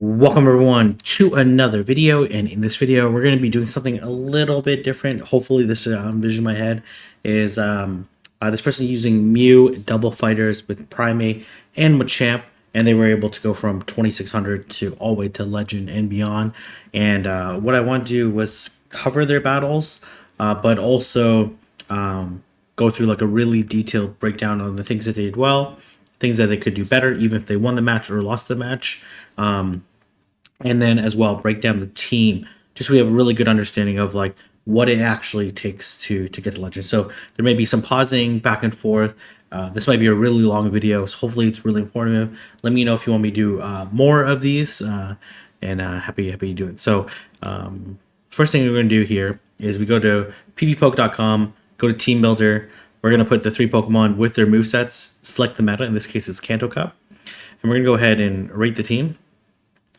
Welcome everyone to another video, and in this video we're going to be doing something a little bit different. Hopefully this vision in my head is this person using Mew double fighters with Primate and Machamp, and they were able to go from 2600 to all the way to Legend and beyond. And what I want to do was cover their battles, but also go through like a really detailed breakdown on the things that they did well, things that they could do better even if they won the match or lost the match. And then as well break down the team just so we have a really good understanding of like what it actually takes to get the legend. So there may be some pausing back and forth. This might be a really long video, so hopefully it's really informative. Let me know if you want me to do more of these, and happy to do it. So first thing we're going to do here is we go to pvpoke.com, go to team builder. We're going to put the 3 Pokemon with their movesets, select the meta. In this case it's Kanto Cup, and we're going to go ahead and rate the team.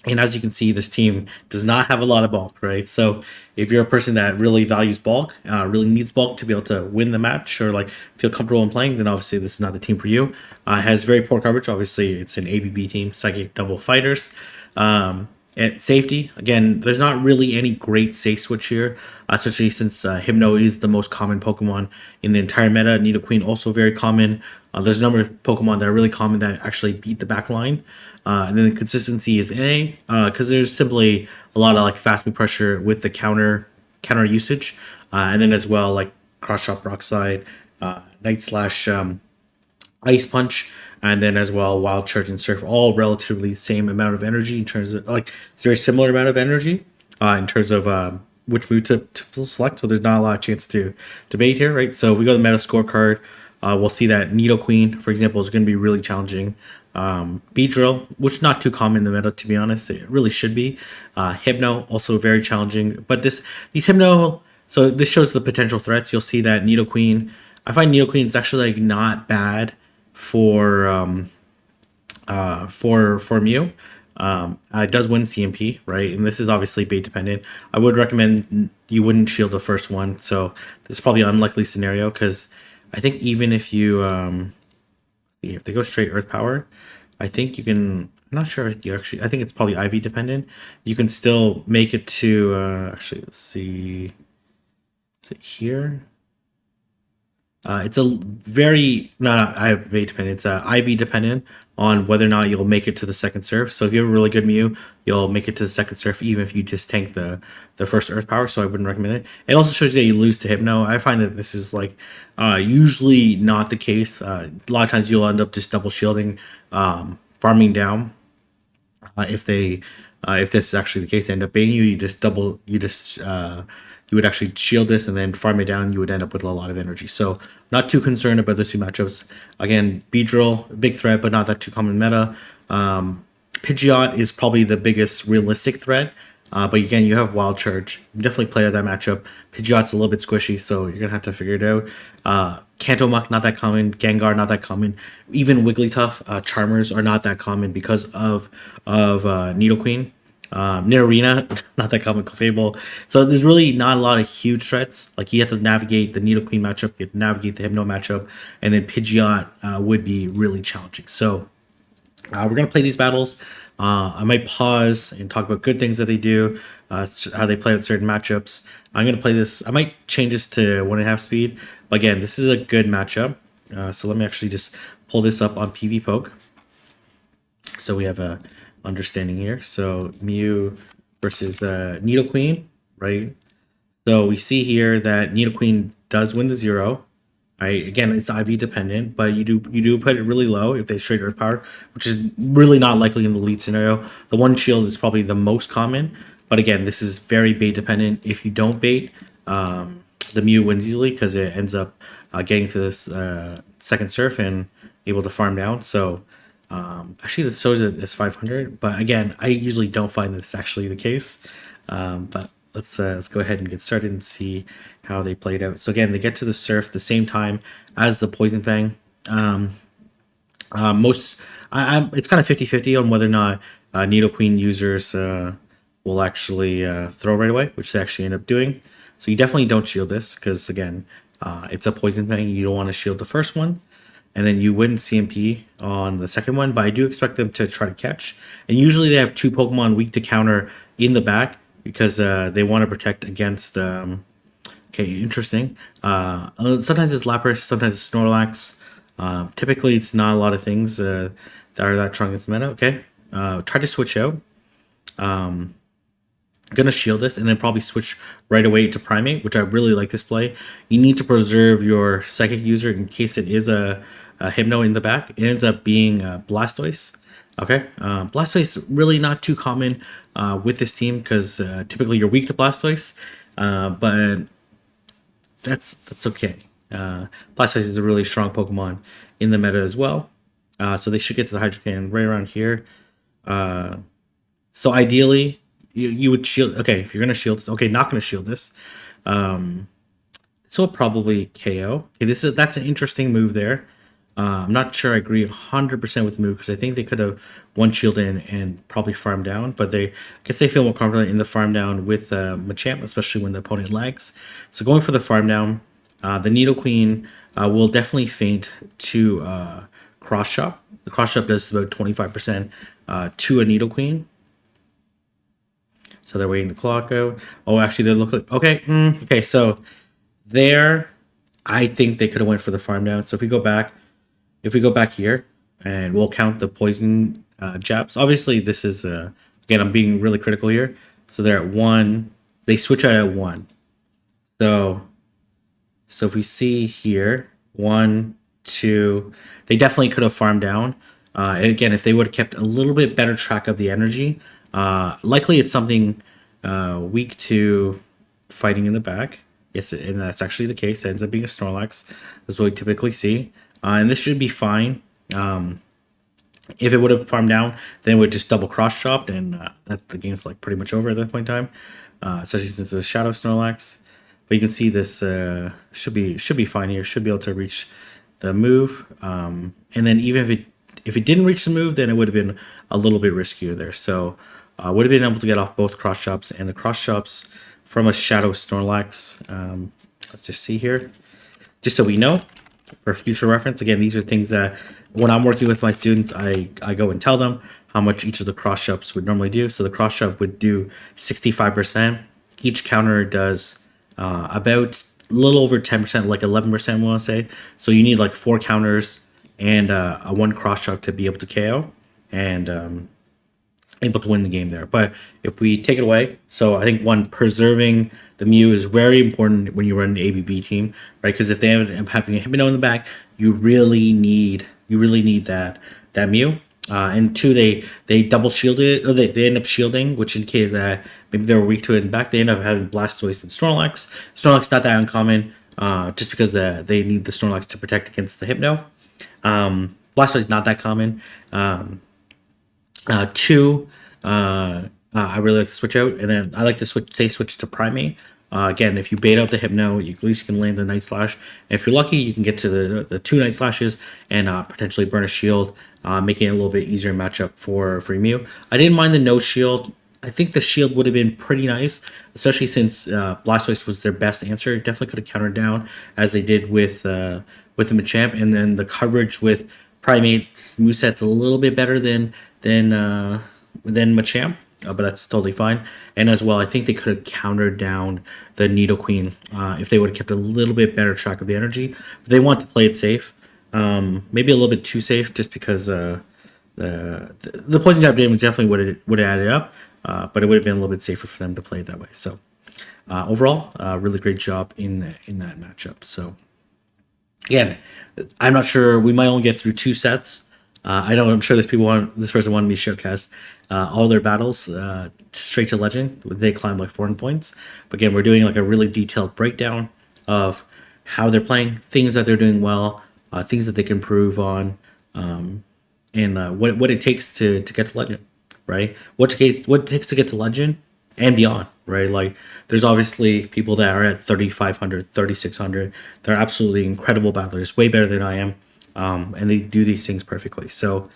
And as you can see, this team does not have a lot of bulk, right? So if you're a person that really values bulk, really needs bulk to be able to win the match or like feel comfortable in playing, then obviously this is not the team for you. It has very poor coverage. Obviously, it's an ABB team, Psychic Double Fighters. At safety, again, there's not really any great safe switch here, especially since Hypno is the most common Pokemon in the entire meta. Nidoqueen also very common. There's a number of Pokemon that are really common that actually beat the back line. And then the consistency is A, because there's simply a lot of like fast move pressure with the counter usage. And then as well like Cross Chop, Rock Slide, Night Slash, Ice Punch, and then as well Wild Charge and Surf, all relatively the same amount of energy in terms of like it's a very similar amount of energy in terms of which move to select. So there's not a lot of chance to debate here, right? So we go to the meta scorecard. We'll see that Nidoqueen, for example, is going to be really challenging. Beedrill, which is not too common in the meta, to be honest. It really should be. Hypno, also very challenging. But these Hypno, so this shows the potential threats. You'll see that Nidoqueen, I find Nidoqueen is actually like not bad for Mew. It does win CMP, right? And this is obviously bait dependent. I would recommend you wouldn't shield the first one. So this is probably an unlikely scenario because I think even if you if they go straight Earth Power, I think you can. I'm not sure if you actually. I think it's probably IV dependent. You can still make it to. Actually, let's see. Is it here? It's a very not IV dependent. It's IV dependent on whether or not you'll make it to the second surf. So if you have a really good Mew, you'll make it to the second surf even if you just tank the first Earth Power. So I wouldn't recommend it. It also shows you that you lose to Hypno. I find that this is like usually not the case. A lot of times you'll end up just double shielding, farming down. If this is actually the case, they end up baiting you. You would actually shield this and then farm it down. You would end up with a lot of energy. So not too concerned about those two matchups. Again, Beedrill, big threat, but not that too common meta. Pidgeot is probably the biggest realistic threat. But again, you have Wild Charge. You definitely play that matchup. Pidgeot's a little bit squishy, so you're gonna have to figure it out. Kantomuk, not that common. Gengar, not that common. Even Wigglytuff, Charmers are not that common because of Nidoqueen. Nidorina, not that common. Clefable. So there's really not a lot of huge threats. Like you have to navigate the Nidoqueen matchup, you have to navigate the Hypno matchup, and then Pidgeot would be really challenging. So we're gonna play these battles. I might pause and talk about good things that they do, how they play with certain matchups. I'm gonna play this. I might change this to 1.5 speed. But again, this is a good matchup. So let me actually just pull this up on PvPoke. So we have a understanding here. So Mew versus Nidoqueen, right? So we see here that Nidoqueen does win the 0. Right? Again, it's IV dependent, but you do put it really low if they straight Earth Power, which is really not likely in the lead scenario. The one shield is probably the most common, but again, this is very bait dependent. If you don't bait, the Mew wins easily because it ends up getting to this second surf and able to farm down. So actually, this shows it as 500, but again, I usually don't find this actually the case. But let's go ahead and get started and see how they played out. So again, they get to the surf the same time as the Poison Fang. It's kind of 50-50 on whether or not Nidoqueen users will actually throw right away, which they actually end up doing. So you definitely don't shield this because again, it's a Poison Fang. You don't want to shield the first one. and then you win CMP on the second one, but I do expect them to try to catch. And usually they have two Pokemon weak to counter in the back because they want to protect against. Okay, interesting. Sometimes it's Lapras, sometimes it's Snorlax. Typically, it's not a lot of things that are that strong against meta. Okay, try to switch out. Gonna shield this and then probably switch right away to Primate, which I really like this play. You need to preserve your Psychic user in case it is a Hypno in the back. It ends up being Blastoise. Okay, Blastoise really not too common with this team because typically you're weak to Blastoise, but that's okay. Blastoise is a really strong Pokemon in the meta as well, so they should get to the Hydro Cannon right around here. So ideally, you would shield. Okay, if you're gonna shield this, okay, not gonna shield this. This will probably KO. Okay, that's an interesting move there. I'm not sure I agree 100% with the move because I think they could have one shield in and probably farm down, but I guess they feel more confident in the farm down with Machamp, especially when the opponent lags. So going for the farm down, the Nidoqueen will definitely feint to Cross Chop. The Cross Chop does about 25% to a Nidoqueen. So they're waiting the clock out. Oh, actually, they look like okay. Okay, so there, I think they could have went for the farm down. So if we go back here, and we'll count the poison jabs. Obviously, this is again, I'm being really critical here. So they're at 1. They switch out at 1. So if we see here, 1, 2, they definitely could have farmed down. Again, if they would have kept a little bit better track of the energy, likely it's something weak to fighting in the back. Yes, and that's actually the case. It ends up being a Snorlax. That's what we typically see. And this should be fine. If it would have farmed down, then it would just double cross chopped, and that the game's like pretty much over at that point in time. Especially since it's a Shadow Snorlax. But you can see this should be fine here. Should be able to reach the move. And then even if it didn't reach the move, then it would have been a little bit riskier there. So would have been able to get off both cross chops, and the cross chops from a Shadow Snorlax. Let's just see here, just so we know for future reference. Again, these are things that when I'm working with my students, I go and tell them how much each of the cross chops would normally do. So the cross chop would do 65%. Each counter does about a little over 10%, like 11%, I want to say. So you need like 4 counters and a 1 cross chop to be able to KO and able to win the game there. But if we take it away, so I think preserving the Mew is very important when you run an ABB team, right? Because if they end up having a Hypno in the back, you really need that Mew. And 2, they double shielded, or they end up shielding, which indicated that maybe they were weak to it in the back. They end up having Blastoise and Snorlax. Snorlax not that uncommon, just because they need the Snorlax to protect against the Hypno. Blastoise not that common. 2, I really like to switch out, and then I like to switch to Primate. Again, if you bait out the Hypno, you at least can land the Night Slash. And if you're lucky, you can get to the 2 Night Slashes and potentially burn a shield, making it a little bit easier matchup for Mew. I didn't mind the no shield. I think the shield would have been pretty nice, especially since Blastoise was their best answer. It definitely could have countered down as they did with the Machamp, and then the coverage with Primate's moveset's a little bit better than Machamp, but that's totally fine. And as well, I think they could have countered down the Nidoqueen if they would have kept a little bit better track of the energy. But they want to play it safe, maybe a little bit too safe, just because the poison jab damage definitely would have added up, but it would have been a little bit safer for them to play it that way. So overall, really great job in that matchup. So again, I'm not sure. We might only get through 2 sets. I know I'm sure this person wanted me to showcase all their battles straight to legend. They climb like 400 points. But again, we're doing like a really detailed breakdown of how they're playing, things that they're doing well, things that they can improve on, and what it takes to get to legend, right? What it takes to get to legend and beyond, right? Like there's obviously people that are at 3,500, 3,600. They're absolutely incredible battlers, way better than I am. And they do these things perfectly. So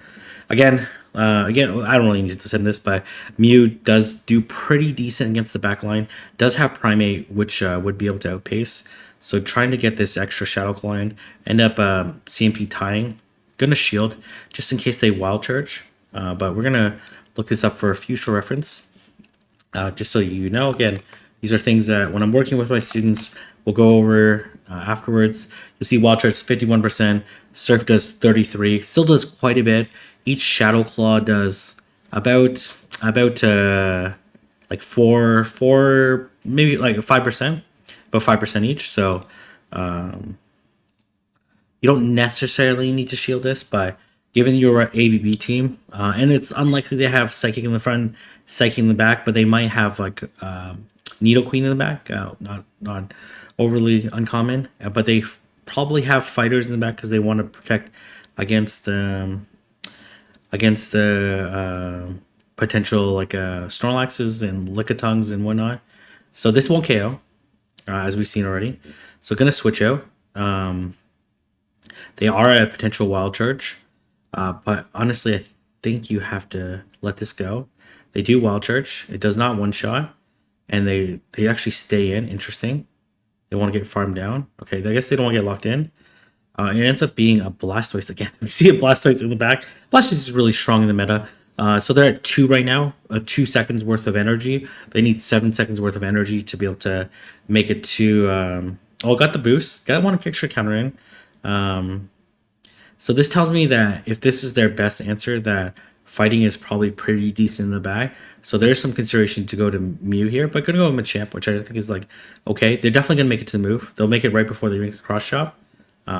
again, I don't really need to send this, but Mew does do pretty decent against the back line. Does have Primate, which would be able to outpace. So trying to get this extra Shadow Claw in, end up CMP tying. Gonna shield just in case they Wild Charge. But we're gonna look this up for future reference. Just so you know, again, these are things that when I'm working with my students, we'll go over afterwards. You'll see Wild Charge 51%, Surf does 33, still does quite a bit. Each Shadow Claw does about like four maybe like 5%, about 5% each. So you don't necessarily need to shield this, but given your ABB team, and it's unlikely they have Psychic in the front, Psychic in the back, but they might have like Needle Queen in the back, not overly uncommon, but they probably have fighters in the back because they want to protect against the potential like Snorlaxes and Lickitungs and whatnot. So this won't KO, as we've seen already. So gonna switch out. They are a potential Wild Charge, but honestly, I think you have to let this go. They do Wild Charge. It does not one-shot, and they actually stay in. Interesting. They want to get farmed down. Okay, I guess they don't want to get locked in. It ends up being a Blastoise again. We see a Blastoise in the back. Blastoise is really strong in the meta. So they're at 2 right now, 2 seconds worth of energy. They need 7 seconds worth of energy to be able to make it to... got the boost. Got one extra counter in. So this tells me that if this is their best answer, that fighting is probably pretty decent in the back. So there's some consideration to go to Mew here, but gonna go with Machamp, which I think is like, okay, they're definitely gonna make it to the move. They'll make it right before they make a cross chop.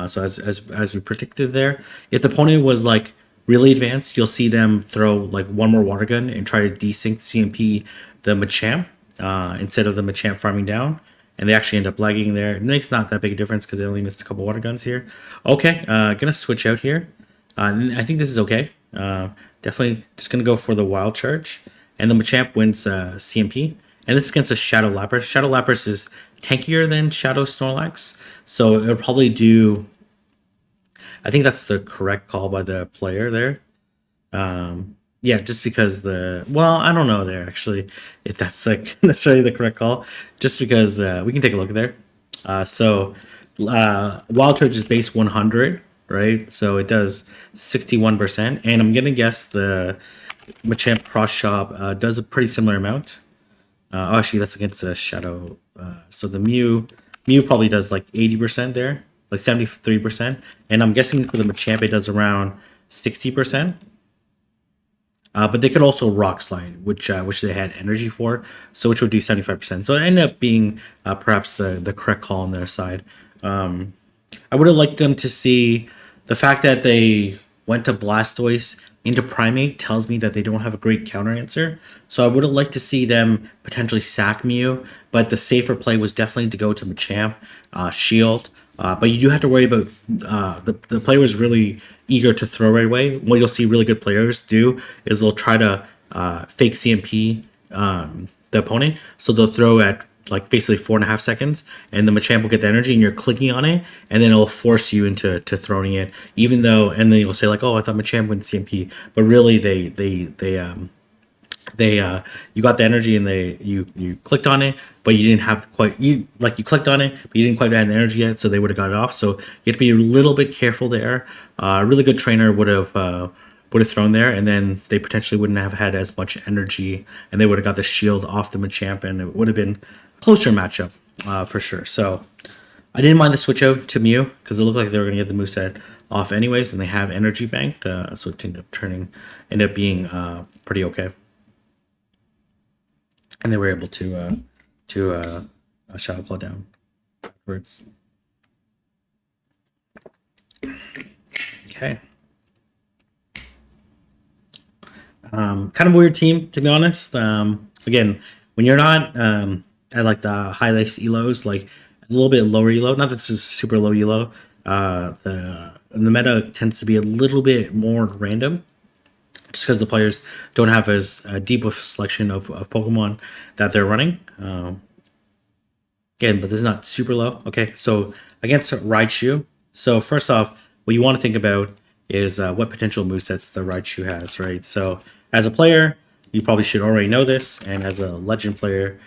So as we predicted there, if the opponent was like really advanced, you'll see them throw like one more water gun and try to desync CMP the Machamp instead of the Machamp farming down. And they actually end up lagging there. It makes not that big a difference because they only missed a couple water guns here. Okay, gonna switch out here. I think this is okay. Definitely just gonna go for the Wild Charge. And the Machamp wins CMP. And this is against a Shadow Lapras. Shadow Lapras is tankier than Shadow Snorlax. So it'll probably do... I think that's the correct call by the player there. Yeah, just because the... Well, I don't know there, actually, if that's like necessarily the correct call. Just because we can take a look there. Wild Charge is base 100, right? So it does 61%. And I'm going to guess the Machamp Cross Chop does a pretty similar amount. Actually, that's against a Shadow. So the Mew probably does like 80% there, like 73%. And I'm guessing for the Machamp, it does around 60%. But they could also Rock Slide, which they had energy for, so which would do 75%. So it ended up being perhaps the correct call on their side. I would have liked them to see the fact that they went to Blastoise into Primate tells me that they don't have a great counter answer. So I would have liked to see them potentially sack Mew, but the safer play was definitely to go to Machamp, Shield. But you do have to worry about the player was really eager to throw right away. What you'll see really good players do is they'll try to fake CMP the opponent. So they'll throw at like basically 4.5 seconds, and the Machamp will get the energy, and you're clicking on it, and then it'll force you into throwing it. Even though, and then you'll say like, "Oh, I thought Machamp went CMP," but really you got the energy and you clicked on it, but you didn't have quite you clicked on it, but you didn't quite have the energy yet, so they would have got it off. So you have to be a little bit careful there. A really good trainer would have thrown there, and then they potentially wouldn't have had as much energy, and they would have got the shield off the Machamp, and it would have been a closer matchup for sure. So I didn't mind the switch out to Mew because it looked like they were going to get the moveset off anyways, and they have energy banked, so it ended up being pretty okay. And they were able to Shadow Claw down afterwards. Okay. Kind of weird team, to be honest. Again, when you're not at like the highest elos, like a little bit lower elo, not that this is super low elo, the meta tends to be a little bit more random. Just because the players don't have as deep of a selection of Pokemon that they're running. Again, but this is not super low. Okay, so against Raichu. So first off, what you want to think about is what potential movesets the Raichu has, right? So as a player, you probably should already know this, and as a Legend player,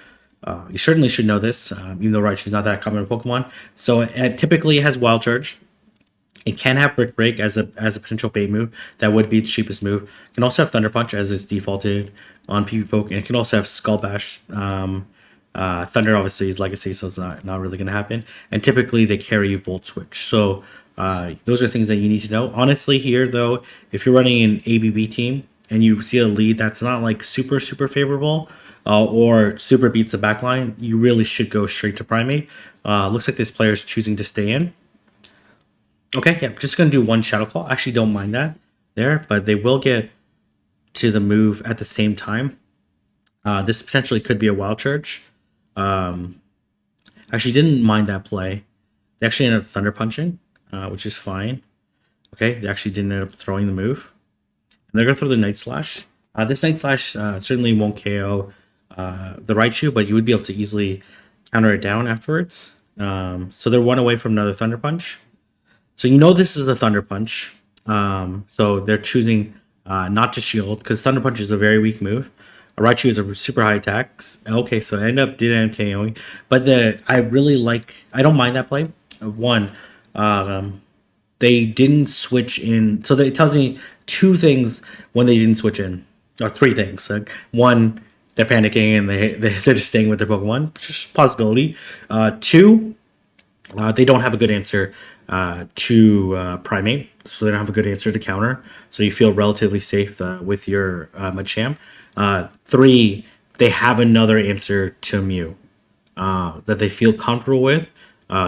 You certainly should know this, even though Raichu is not that common in Pokemon. So it typically has Wild Charge. It can have Brick Break as a potential bait move. That would be its cheapest move. It can also have Thunder Punch as its defaulted on PvP Poke, and it can also have Skull Bash. Thunder obviously is Legacy, so it's not really going to happen. And typically they carry Volt Switch. So those are things that you need to know. Honestly, here though, if you're running an ABB team and you see a lead that's not like super favorable or super beats the backline, you really should go straight to Primate. Looks like this player is choosing to stay in. Okay, yeah, just going to do one Shadow Claw. I actually don't mind that there, but they will get to the move at the same time. This potentially could be a Wild Charge. Actually didn't mind that play. They actually ended up Thunder Punching, which is fine. Okay, they actually didn't end up throwing the move. And they're going to throw the Night Slash. This Night Slash certainly won't KO the Raichu, but you would be able to easily counter it down afterwards. So they're one away from another Thunder Punch. So you know this is a Thunder Punch. So they're choosing not to shield because Thunder Punch is a very weak move. Raichu is a super high attack. Okay, so I did end up KOing. But I don't mind that play. One, they didn't switch in. So it tells me two things when they didn't switch in. Or three things. One, they're panicking and they're just staying with their Pokemon. Just possibility. Two, they don't have a good answer to Primate, so they don't have a good answer to counter. So you feel relatively safe with your Machamp. Three, they have another answer to Mew that they feel comfortable with.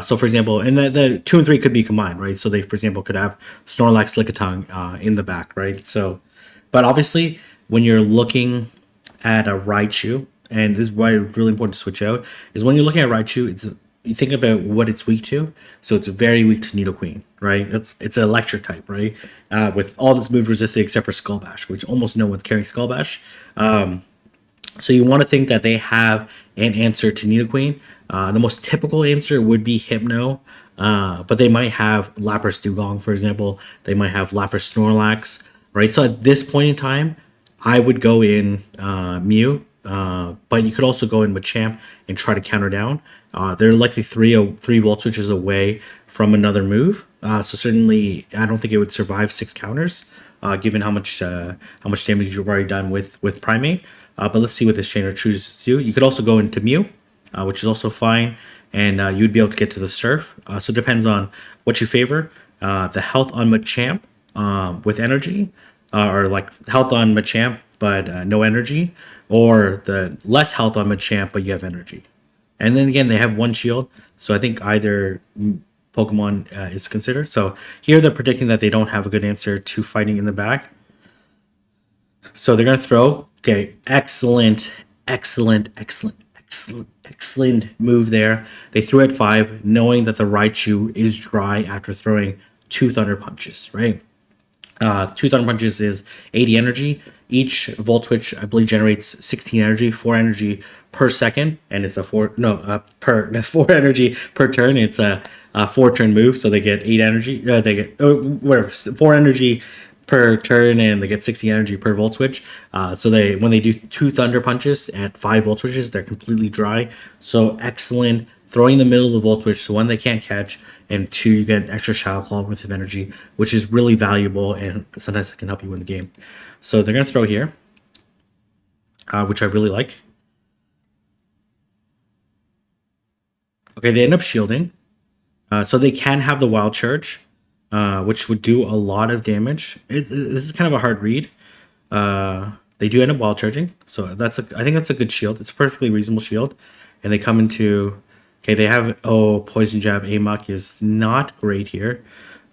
So, for example, and the 2 and 3 could be combined, right? So they, for example, could have Snorlax, Lickitung in the back, right? So, but obviously, when you're looking at a Raichu, and this is why it's really important to switch out, is when you're looking at Raichu, you think about what it's weak to. So it's very weak to Nidoqueen, right? It's an electric type, right? With all this move resisted except for Skull Bash, which almost no one's carrying Skull Bash. So you want to think that they have an answer to Nidoqueen. The most typical answer would be Hypno, but they might have Lapras Dugong, for example. They might have Lapras Snorlax, right? So at this point in time, I would go in Mew, but you could also go in Machamp and try to counter down. They're likely three Volt Switches away from another move, so certainly I don't think it would survive 6 counters, given how much damage you've already done with Primate. But let's see what this trainer chooses to do. You could also go into Mew, which is also fine, and you'd be able to get to the Surf. So it depends on what you favor. The health on Machamp with energy, or like health on Machamp but no energy, or the less health on Machamp but you have energy. And then again, they have one shield, so I think either Pokemon is considered. So here they're predicting that they don't have a good answer to fighting in the back. So they're going to throw. Okay, excellent move there. They threw at 5, knowing that the Raichu is dry after throwing 2 Thunder Punches, right? 2 Thunder Punches is 80 energy. Each Volt Switch, I believe, generates 16 energy, 4 energy per second, and it's 4 energy per turn. It's a 4-turn move, so they get 8 energy. They get 4 energy per turn, and they get 60 energy per Volt Switch. So when they do 2 Thunder Punches at 5 Volt Switches, they're completely dry. So excellent throwing in the middle of the Volt Switch. So 1, they can't catch, and 2, you get extra Shadow Claw worth of energy, which is really valuable, and sometimes it can help you win the game. So they're going to throw here, which I really like. Okay, they end up shielding. So they can have the Wild Charge, which would do a lot of damage. This is kind of a hard read. They do end up Wild Charging, so I think that's a good shield. It's a perfectly reasonable shield. And they come into... Okay, they have... Poison Jab Amok is not great here.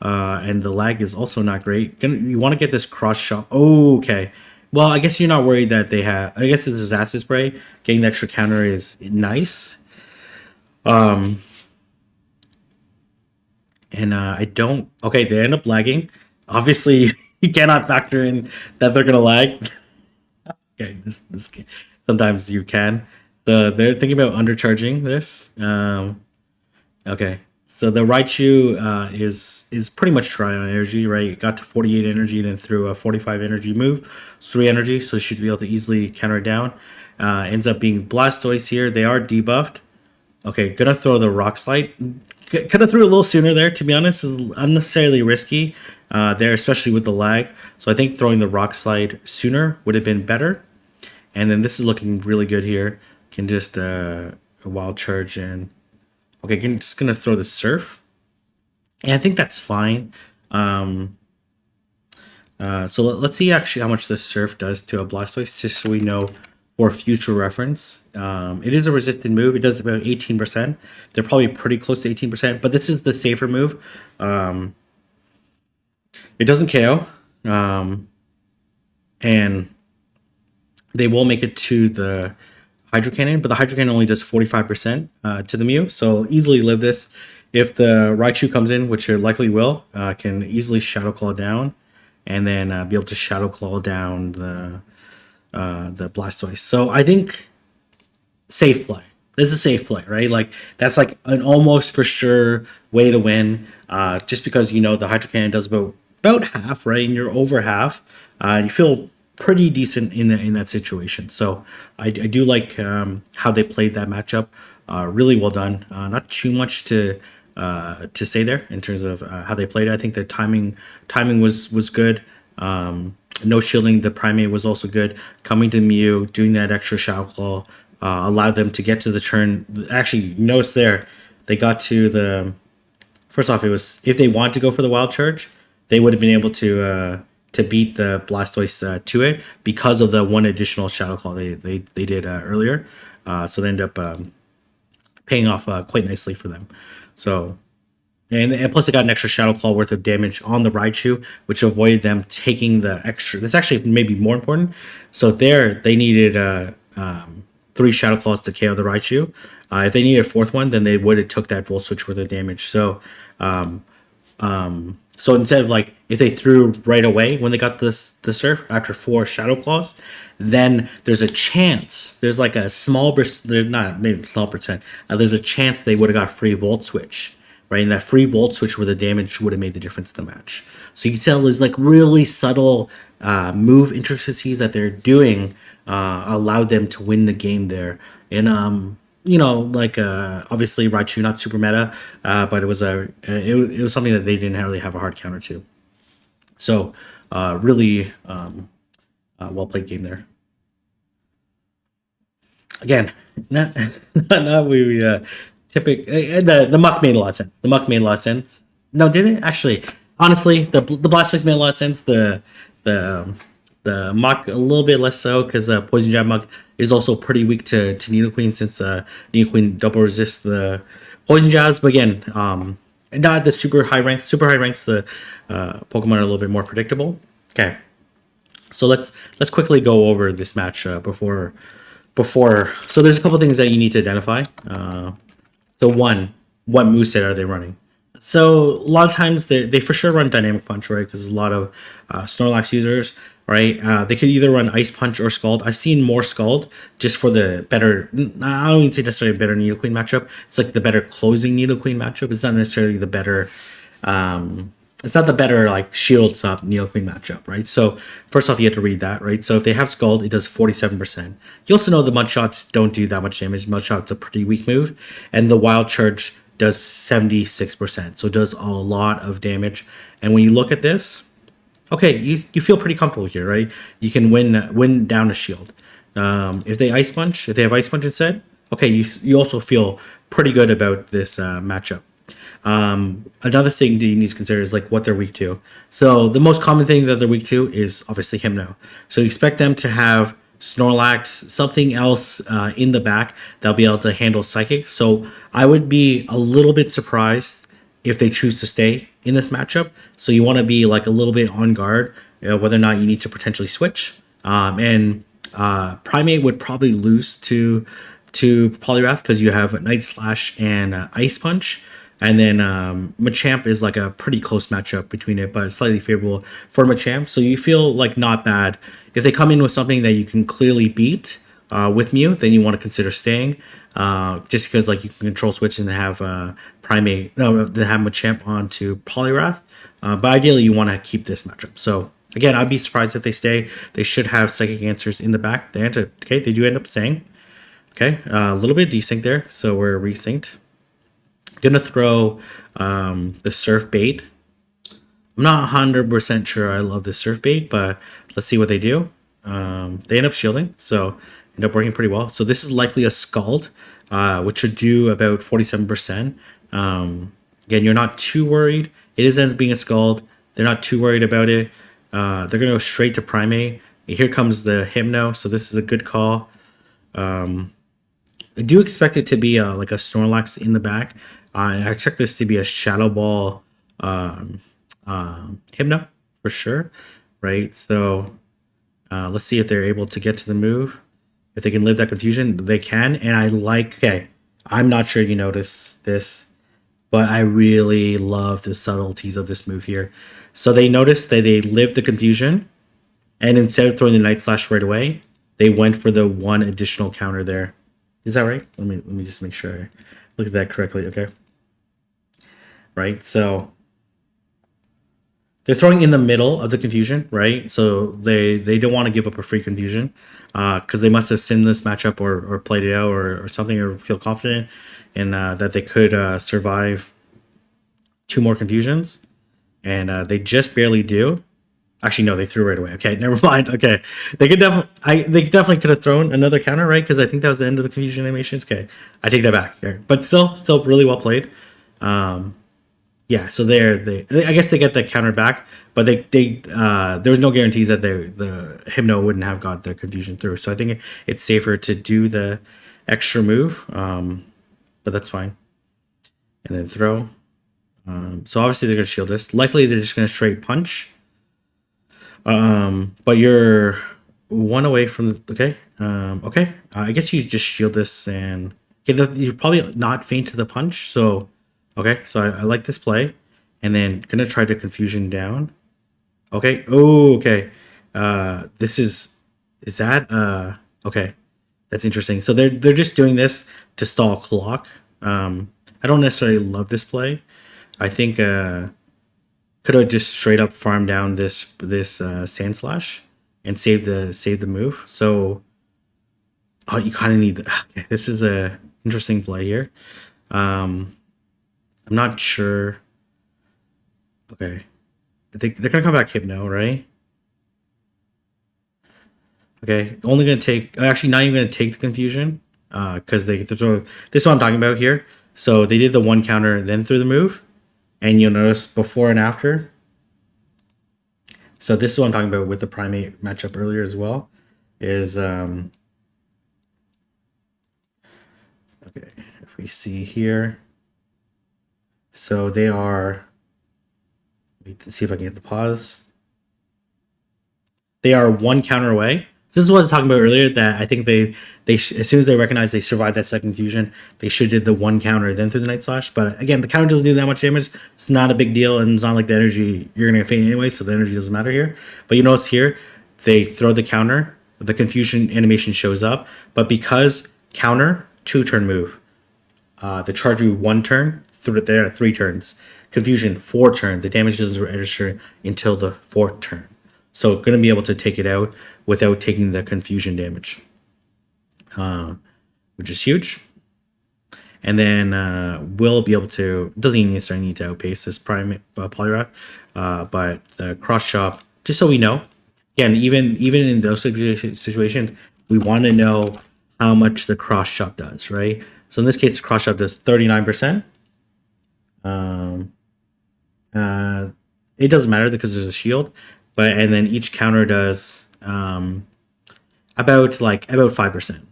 And the lag is also not great. You want to get this cross shot. Oh, okay. Well, I guess you're not worried that they have... I guess this is Acid Spray. Getting the extra counter is nice. And I don't... Okay, they end up lagging. Obviously, you cannot factor in that they're going to lag. Okay, this sometimes you can. They're thinking about undercharging this. Okay. So the Raichu is pretty much dry on energy, right? It got to 48 energy, then threw a 45 energy move, it's 3 energy, so it should be able to easily counter it down. Ends up being Blastoise here. They are debuffed. Okay, gonna throw the Rock Slide. Could have threw it a little sooner there, to be honest. Is unnecessarily risky there, especially with the lag. So I think throwing the Rock Slide sooner would have been better. And then this is looking really good here. Can just Wild Charge and okay, just gonna throw the Surf, and I think that's fine. So let's see actually how much the Surf does to a Blastoise, just so we know for future reference. It is a resisted move. It does about 18%. They're probably pretty close to 18%, but this is the safer move. It doesn't KO, and they will make it to the Hydro Cannon, but the Hydro Cannon only does 45% to the Mew, so easily live this. If the Raichu comes in, which it likely will, can easily Shadow Claw down, and then be able to Shadow Claw down the Blastoise. So I think safe play. This is a safe play, right? Like that's like an almost for sure way to win. Just because you know the Hydro Cannon does about half, right? And you're over half. You feel pretty decent in that situation. So I do like how they played that matchup. Really well done. Not too much to say there in terms of how they played it. I think their timing was good. No shielding the Primate was also good. Coming to Mew, doing that extra Shadow Claw allowed them to get to the turn. Actually, notice there they got to the. First off, it was if they want to go for the Wild Charge, they would have been able to beat the Blastoise to it because of the one additional Shadow Claw they did earlier. So they end up paying off quite nicely for them. So, and plus they got an extra Shadow Claw worth of damage on the Raichu, which avoided them taking the extra. That's actually maybe more important. So there, they needed 3 Shadow Claws to KO the Raichu. If they needed a 4th one, then they would have took that Volt Switch worth of damage. So, so instead of like if they threw right away when they got the Surf after 4 Shadow Claws, then there's a chance. There's like a small. There's not maybe small percent. There's a chance they would have got free Volt Switch, right? And that free Volt Switch where the damage would have made the difference in the match. So you can tell there's like really subtle move intricacies that they're doing allowed them to win the game there. And you know, like obviously Raichu not super meta, but it was it was something that they didn't really have a hard counter to. So really well played game there. Again, not we typical. The Muck made a lot of sense. The Muck made a lot of sense. No, did it actually? Honestly, the Blastoise made a lot of sense. The Muck a little bit less so because Poison Jab Muck is also pretty weak to Nidoqueen since Nidoqueen double resists the Poison Jabs. But again, not the super high ranks. Super high ranks, the Pokemon are a little bit more predictable. Okay, so let's quickly go over this match before. So there's a couple things that you need to identify. So one, what moveset are they running? So a lot of times they for sure run Dynamic Punch, right? Because there's a lot of Snorlax users, right? They could either run Ice Punch or Scald. I've seen more Scald just for the better. I don't even say necessarily better Nidoqueen matchup. It's like the better closing Nidoqueen matchup. It's not necessarily the better. It's not the better like shields up Nidoqueen matchup, right? So first off, you have to read that, right? So if they have Scald, it does 47%. You also know the Mudshots don't do that much damage. Mudshot's a pretty weak move, and the Wild Charge does 76%. So it does a lot of damage. And when you look at this, okay, you feel pretty comfortable here, right? You can win down a shield. If they Ice Punch, if they have Ice Punch instead, okay, you also feel pretty good about this matchup. Another thing that you need to consider is like what they're weak to. So the most common thing that they're weak to is obviously Hypno. So you expect them to have Snorlax, something else in the back that'll be able to handle Psychic. So I would be a little bit surprised if they choose to stay in this matchup. So you want to be like a little bit on guard whether or not you need to potentially switch. And Primate would probably lose to Poliwrath because you have Night Slash and Ice Punch. And then Machamp is like a pretty close matchup between it, but slightly favorable for Machamp. So you feel like not bad. If they come in with something that you can clearly beat, with Mew, then you want to consider staying. Just because like you can control switch and have Primate, no, they have Machamp onto Poliwrath. But ideally, you want to keep this matchup. So again, I'd be surprised if they stay. They should have Psychic Answers in the back. They enter, okay, they do end up staying. Okay, a little bit desync there, so we're resynced. Gonna throw the Surf Bait. I'm not 100% sure I love this Surf Bait, but let's see what they do. They end up shielding, so end up working pretty well. So this is likely a Scald, which should do about 47%. Again, you're not too worried. It is end up being a Scald. They're not too worried about it. They're going to go straight to Primate. Here comes the Hypno, so this is a good call. I do expect it to be like a Snorlax in the back. I expect this to be a Shadow Ball Hypno for sure, right? So let's see if they're able to get to the move. If they can live that confusion, they can. And I like, okay, I'm not sure you notice this, but I really love the subtleties of this move here. So they noticed that they lived the confusion, and instead of throwing the Night Slash right away, they went for the one additional counter there. Is that right? Let me just make sure I look at that correctly. Okay. Right. So they're throwing in the middle of the confusion, right? So they don't want to give up a free confusion because they must have seen this matchup or played it out or something, or feel confident in that they could survive 2 more confusions, and they just barely do. Actually, no, they threw right away. Okay, never mind. Okay, they definitely could have thrown another counter, right? Because I think that was the end of the confusion animations. Okay, I take that back. But still really well played. Yeah, so I guess they get the counter back, but there was no guarantees that the Hypno wouldn't have got the confusion through. So I think it's safer to do the extra move, but that's fine. And then throw. So obviously they're gonna shield this. Likely they're just gonna straight punch. But you're 1 away from the, okay. Okay. I guess you just shield this and you're probably not faint to the punch. So, okay. So I like this play, and then gonna try to confusion down. Okay. Oh, okay. Is that, okay. That's interesting. So they're just doing this to stall clock. I don't necessarily love this play. I think, could have just straight up farmed down this Sand Slash and save the move. So, oh, you kind of need okay, this is a interesting play here. I'm not sure. Okay, I think they're gonna come back Hypno, right? Okay, only gonna take. Actually, not even gonna take the confusion because they throw. This is what I'm talking about here. So they did the 1 counter, then threw the move. And you'll notice before and after. So this is what I'm talking about with the Primate matchup earlier as well. Is okay, if we see here. So they are, let me see if I can get the pause. They are 1 counter away. So this is what I was talking about earlier, that I think they as soon as they recognize they survived that second fusion, they should did the 1 counter then through the Night Slash. But again, the counter doesn't do that much damage. It's not a big deal, and it's not like the energy you're gonna faint anyway, so the energy doesn't matter here. But you notice here, they throw the counter, the confusion animation shows up, but because counter 2-turn move, the charge move 1 turn, through it there 3 turns. Confusion 4 turn, the damage doesn't register until the 4th turn. So going to be able to take it out without taking the confusion damage, which is huge. And then we'll be able to, doesn't even necessarily need to outpace this Prime Poliwrath, but the cross chop, just so we know, again, even in those situations, we want to know how much the cross chop does, right? So in this case, the cross chop does 39%. It doesn't matter because there's a shield. And then each counter does about 5%,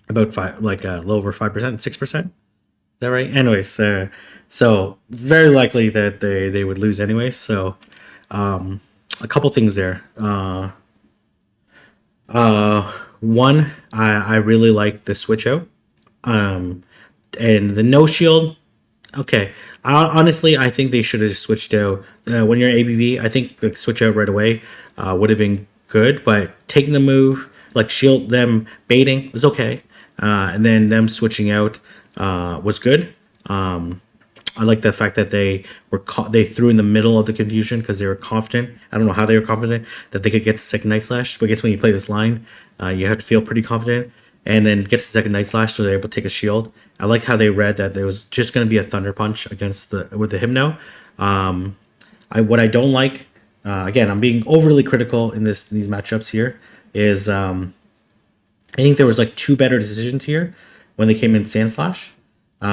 about 5, like a little over 5%, 6%. Is that right? Anyways, so very likely that they would lose anyways. So a couple things there. One, I really like the switch out, and the no shield. Okay, honestly, I think they should have switched out when you're ABB. I think the switch out right away would have been good, but taking the move, like shield them baiting was okay, and then them switching out was good. I like the fact that they threw in the middle of the confusion because they were confident. I don't know how they were confident that they could get the second Night Slash, but I guess when you play this line, you have to feel pretty confident. And then gets the second Night Slash, so they're able to take a shield. I like how they read that there was just going to be a Thunder Punch with the Hypno. What I don't like, again, I'm being overly critical in these matchups here, is I think there was like two better decisions here when they came in Sand Slash.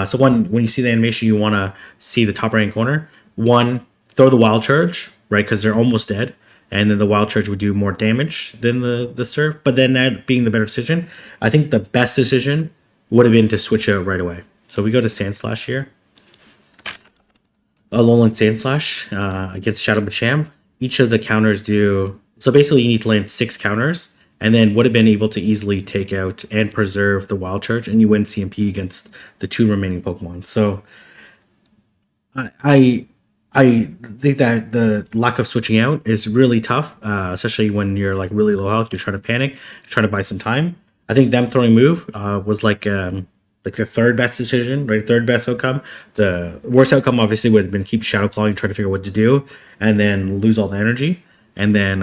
So one, when you see the animation, you want to see the top right corner. One, throw the Wild Charge, right, because they're almost dead. And then the Wild Charge would do more damage than the Surf. But then that being the better decision, I think the best decision would have been to switch out right away. So we go to Sand Slash here. Alolan Sand Slash against Shadow Machamp. Each of the counters do... So basically you need to land 6 counters, and then would have been able to easily take out and preserve the Wild Charge, and you win CMP against the 2 remaining Pokemon. So I think that the lack of switching out is really tough, especially when you're like really low health. You're trying to panic, trying to buy some time. I think them throwing move was like the third best decision, right? Third best outcome. The worst outcome obviously would have been keep Shadow Clawing, trying to figure out what to do, and then lose all the energy. And then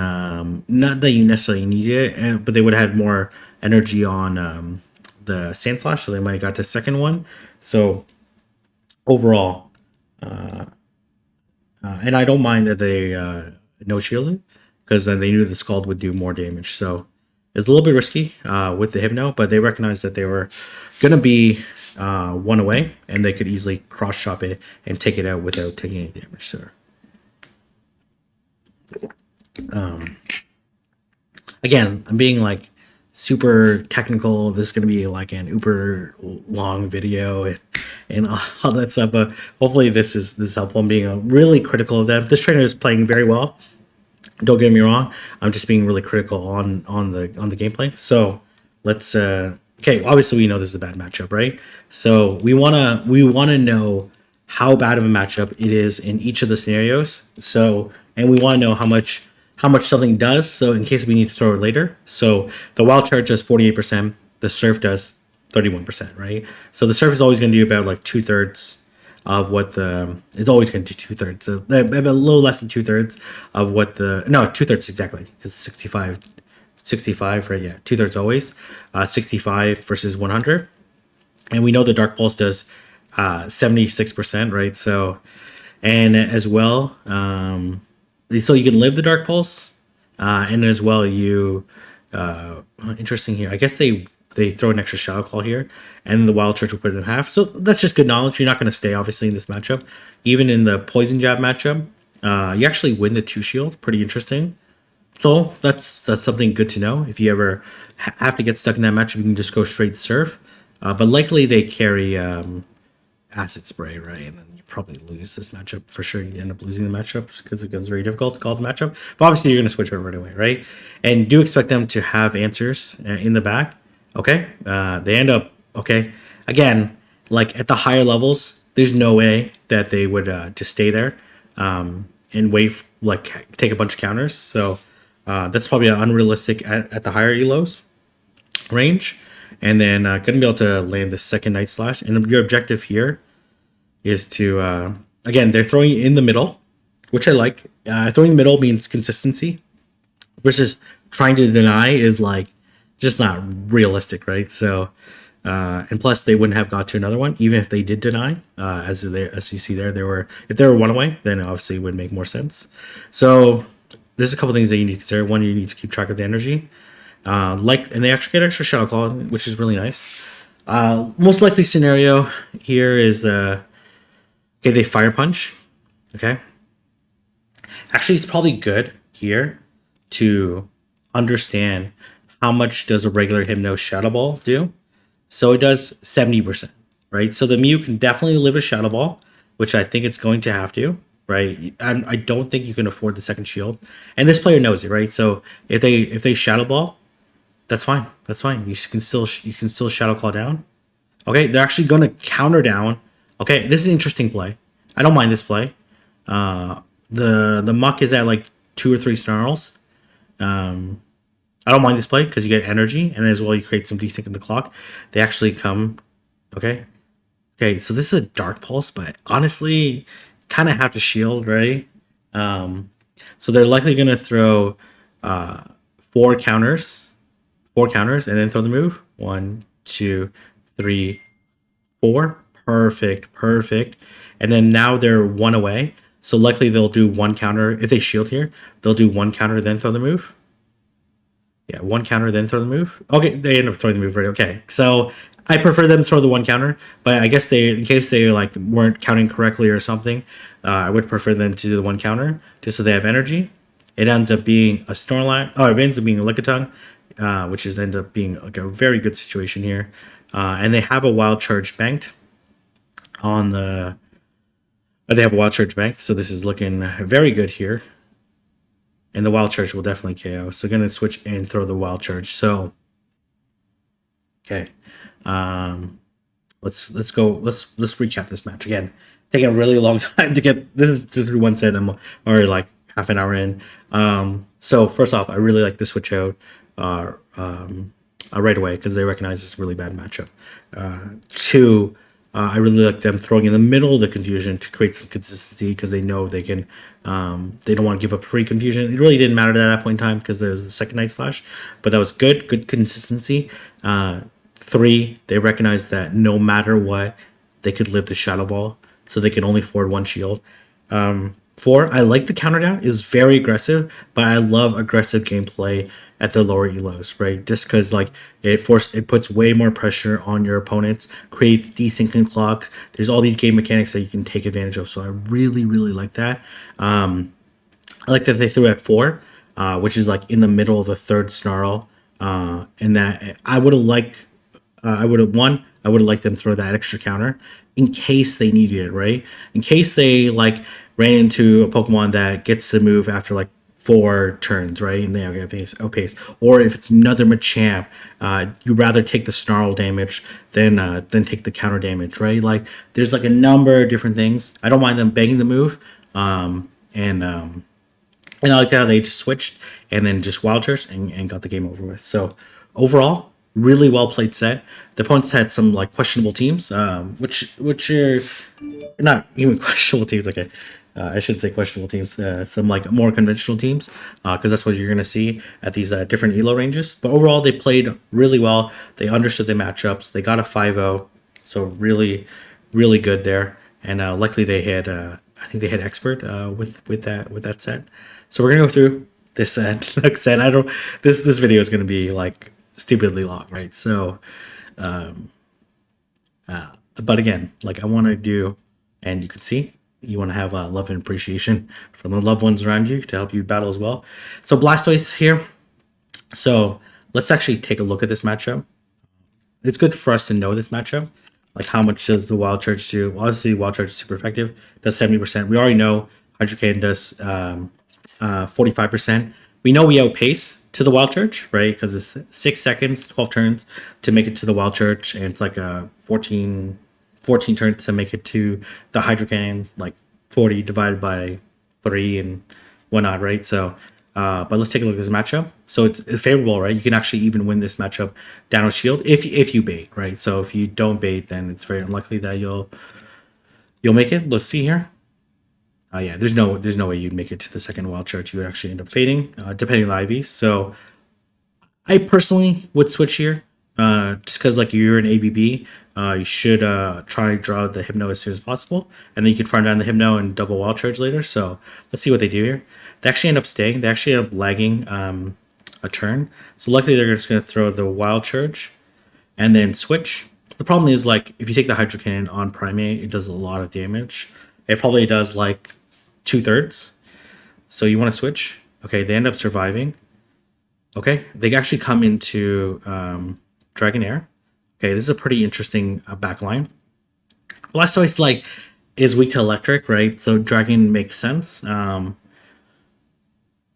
not that you necessarily need it, but they would have had more energy on the Sand Slash, so they might have got to second one. So overall. And I don't mind that they no shielded, because they knew the Scald would do more damage. So it's a little bit risky with the Hypno, but they recognized that they were going to be one away, and they could easily cross-chop it and take it out without taking any damage. So again, I'm being like super technical. This is going to be like an uber long video and all that stuff, but hopefully this is helpful. I'm being really critical of them. This trainer is playing very well, don't get me wrong. I'm just being really critical on the gameplay. So let's okay, obviously we know this is a bad matchup, right? So we wanna know how bad of a matchup it is in each of the scenarios. So, and we want to know how much something does, so in case we need to throw it later. So the Wild Charge does 48%, the Surf does 31%, right? So the Surf is always going to do about like 2/3 of what it's always going to do 2/3. So a little less than 2/3 of what 2/3 exactly, because 65, right? Yeah, 2/3 always. 65 versus 100. And we know the Dark Pulse does 76%, right? So, and as well, so you can live the Dark Pulse, and as well you interesting here. I guess they throw an extra Shadow Claw here, and the Wild Charge will put it in half. So that's just good knowledge. You're not going to stay obviously in this matchup. Even in the Poison Jab matchup, you actually win the 2 shield. Pretty interesting. So that's something good to know. If you ever have to get stuck in that matchup, you can just go straight Surf. But likely they carry Acid Spray, right? And then you probably lose this matchup for sure. You end up losing the matchup because it becomes very difficult to call the matchup. But obviously you're going to switch over right away, right? And do expect them to have answers in the back. Okay, they end up okay. Again, like at the higher levels, there's no way that they would just stay there and wait, like take a bunch of counters. So that's probably unrealistic at the higher elos range. And then going to be able to land the second Night Slash. And your objective here is to, again, they're throwing in the middle, which I like. Throwing in the middle means consistency, versus trying to deny is like just not realistic, right? So, and plus they wouldn't have got to another one, even if they did deny. As you see there, if they were one away, then obviously it would make more sense. So there's a couple things that you need to consider. One, you need to keep track of the energy. And they actually get extra Shadow Claw, which is really nice. Most likely scenario here is okay, they Fire Punch. Okay. Actually, it's probably good here to understand how much does a regular Hypno Shadow Ball do. So it does 70%, right? So the Mew can definitely live a Shadow Ball, which I think it's going to have to, right? I don't think you can afford the second shield, and this player knows it, right? So if they Shadow Ball, that's fine. That's fine. You can still Shadow Claw down. Okay, they're actually going to counter down. Okay, this is an interesting play. I don't mind this play. The Muck is at like 2 or 3 snarls. I don't mind this play because you get energy, and as well you create some desync in the clock. They actually come. Okay. Okay, so this is a Dark Pulse, but honestly, kind of have to shield, right? Um, so they're likely going to throw uh, four counters, and then throw the move. One, two, three, four. Perfect, perfect. And then now they're one away. So likely they'll do one counter. If they shield here, they'll do one counter, then throw the move. Yeah, one counter, then throw the move. Okay, they end up throwing the move, right? Okay, so I prefer them to throw the one counter, but I guess they, in case they like weren't counting correctly or something, I would prefer them to do the one counter just so they have energy. It ends up being a Snorlax. Oh, it ends up being a Lickitung, which is end up being like a very good situation here. And they have a Wild Charge banked on the. They have a Wild Charge banked, so this is looking very good here. And the Wild Charge will definitely KO. So gonna switch and throw the Wild Charge. So okay. Let's go. Let's recap this match again. Taking a really long time to get this is through one set. I'm already like half an hour in. So first off, I really like the switch out right away because they recognize this really bad matchup. Two, I really like them throwing in the middle of the confusion to create some consistency because they know they can. They don't want to give up free confusion. It really didn't matter at that point in time because there was the second Night Slash, but that was good. Good consistency. Three, they recognize that no matter what, they could live the Shadow Ball, so they can only afford one shield. Four, I like the counter down is very aggressive, but I love aggressive gameplay at the lower elos, right? Just because like it puts way more pressure on your opponents, creates desync clocks. There's all these game mechanics that you can take advantage of. So I really like that. I like that they threw at four, which is like in the middle of the third snarl. And that I would have liked. I would have liked them to throw that extra counter in case they needed it, right? In case they like ran into a Pokemon that gets to move after like 4 turns, right? And they get outpace. Or if it's another Machamp, you'd rather take the snarl damage than take the counter damage, right? Like there's like a number of different things. I don't mind them banging the move, and I like how they just switched and then just wild charged and got the game over with. So overall, really well played set. The opponents had some like questionable teams, which are not even questionable teams. Okay, I should say questionable teams. Some like more conventional teams, because that's what you're gonna see at these different elo ranges. But overall, they played really well. They understood the matchups. They got a 5-0, so really good there. And luckily they had I think they had expert with that set. So we're gonna go through this set. Next set. I don't. This video is gonna be like stupidly long, right? So, but again, like I want to do, and you can see you want to have love and appreciation from the loved ones around you to help you battle as well. So Blastoise here. So let's actually take a look at this matchup. It's good for us to know this matchup. Like how much does the Wild Charge do? Well, obviously, Wild Charge is super effective. Does 70%. We already know Hydro Cannon does 45%. We know we outpace to the Wild Charge, right? Because it's 6 seconds, 12 turns to make it to the Wild Charge, and it's like a 14 turns to make it to the Hydro Cannon, like 40 divided by 3 and whatnot, right? So, but let's take a look at this matchup. So it's favorable, right? You can actually even win this matchup down with shield if you bait, right? So if you don't bait, then it's very unlikely that you'll make it. Let's see here. Yeah, there's no way you'd make it to the second Wild Charge. You would actually end up fading, depending on the IVs. So I personally would switch here, just because like you're an ABB, you should try to draw the Hypno as soon as possible, and then you can farm down the Hypno and double Wild Charge later. So let's see what they do here. They actually end up staying. They actually end up lagging a turn. So luckily they're just going to throw the Wild Charge and then switch. The problem is like if you take the Hydro Cannon on Primate, it does a lot of damage. It probably does like 2/3. So you want to switch. Okay, they end up surviving. Okay, they actually come into Dragonair. Okay, this is a pretty interesting backline. Blastoise like is weak to electric, right? So Dragon makes sense.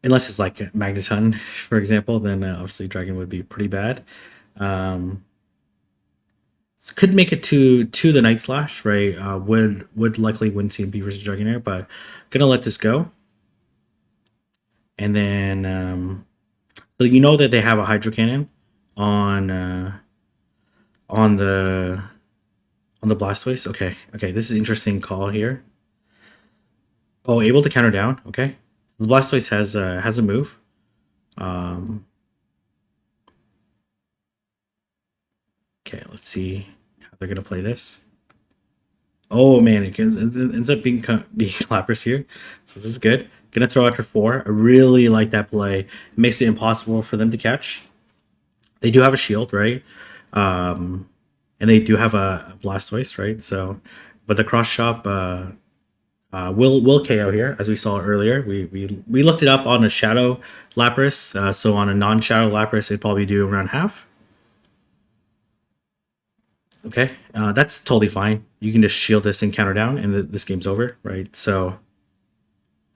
Unless it's like Magneton, for example, then obviously Dragon would be pretty bad. Could make it to the Night Slash, right? Would likely win CMP versus Dragonair, but gonna let this go. And then So you know that they have a hydro cannon on on the on the Blastoise. Okay, okay, this is an interesting call here. Oh, able to counter down. Okay, the Blastoise has a move. Um, okay, let's see how they're gonna play this. Oh man, it ends up being clappers here, so this is good. Gonna throw after four. I really like that play. It makes it impossible for them to catch. They do have a shield, right? Um, and they do have a Blastoise, right? So, but the cross shop will KO here, as we saw earlier. We looked it up on a Shadow Lapras. So on a non-Shadow Lapras, it'd probably do around half. Okay, that's totally fine. You can just shield this and counter down, and this game's over, right? So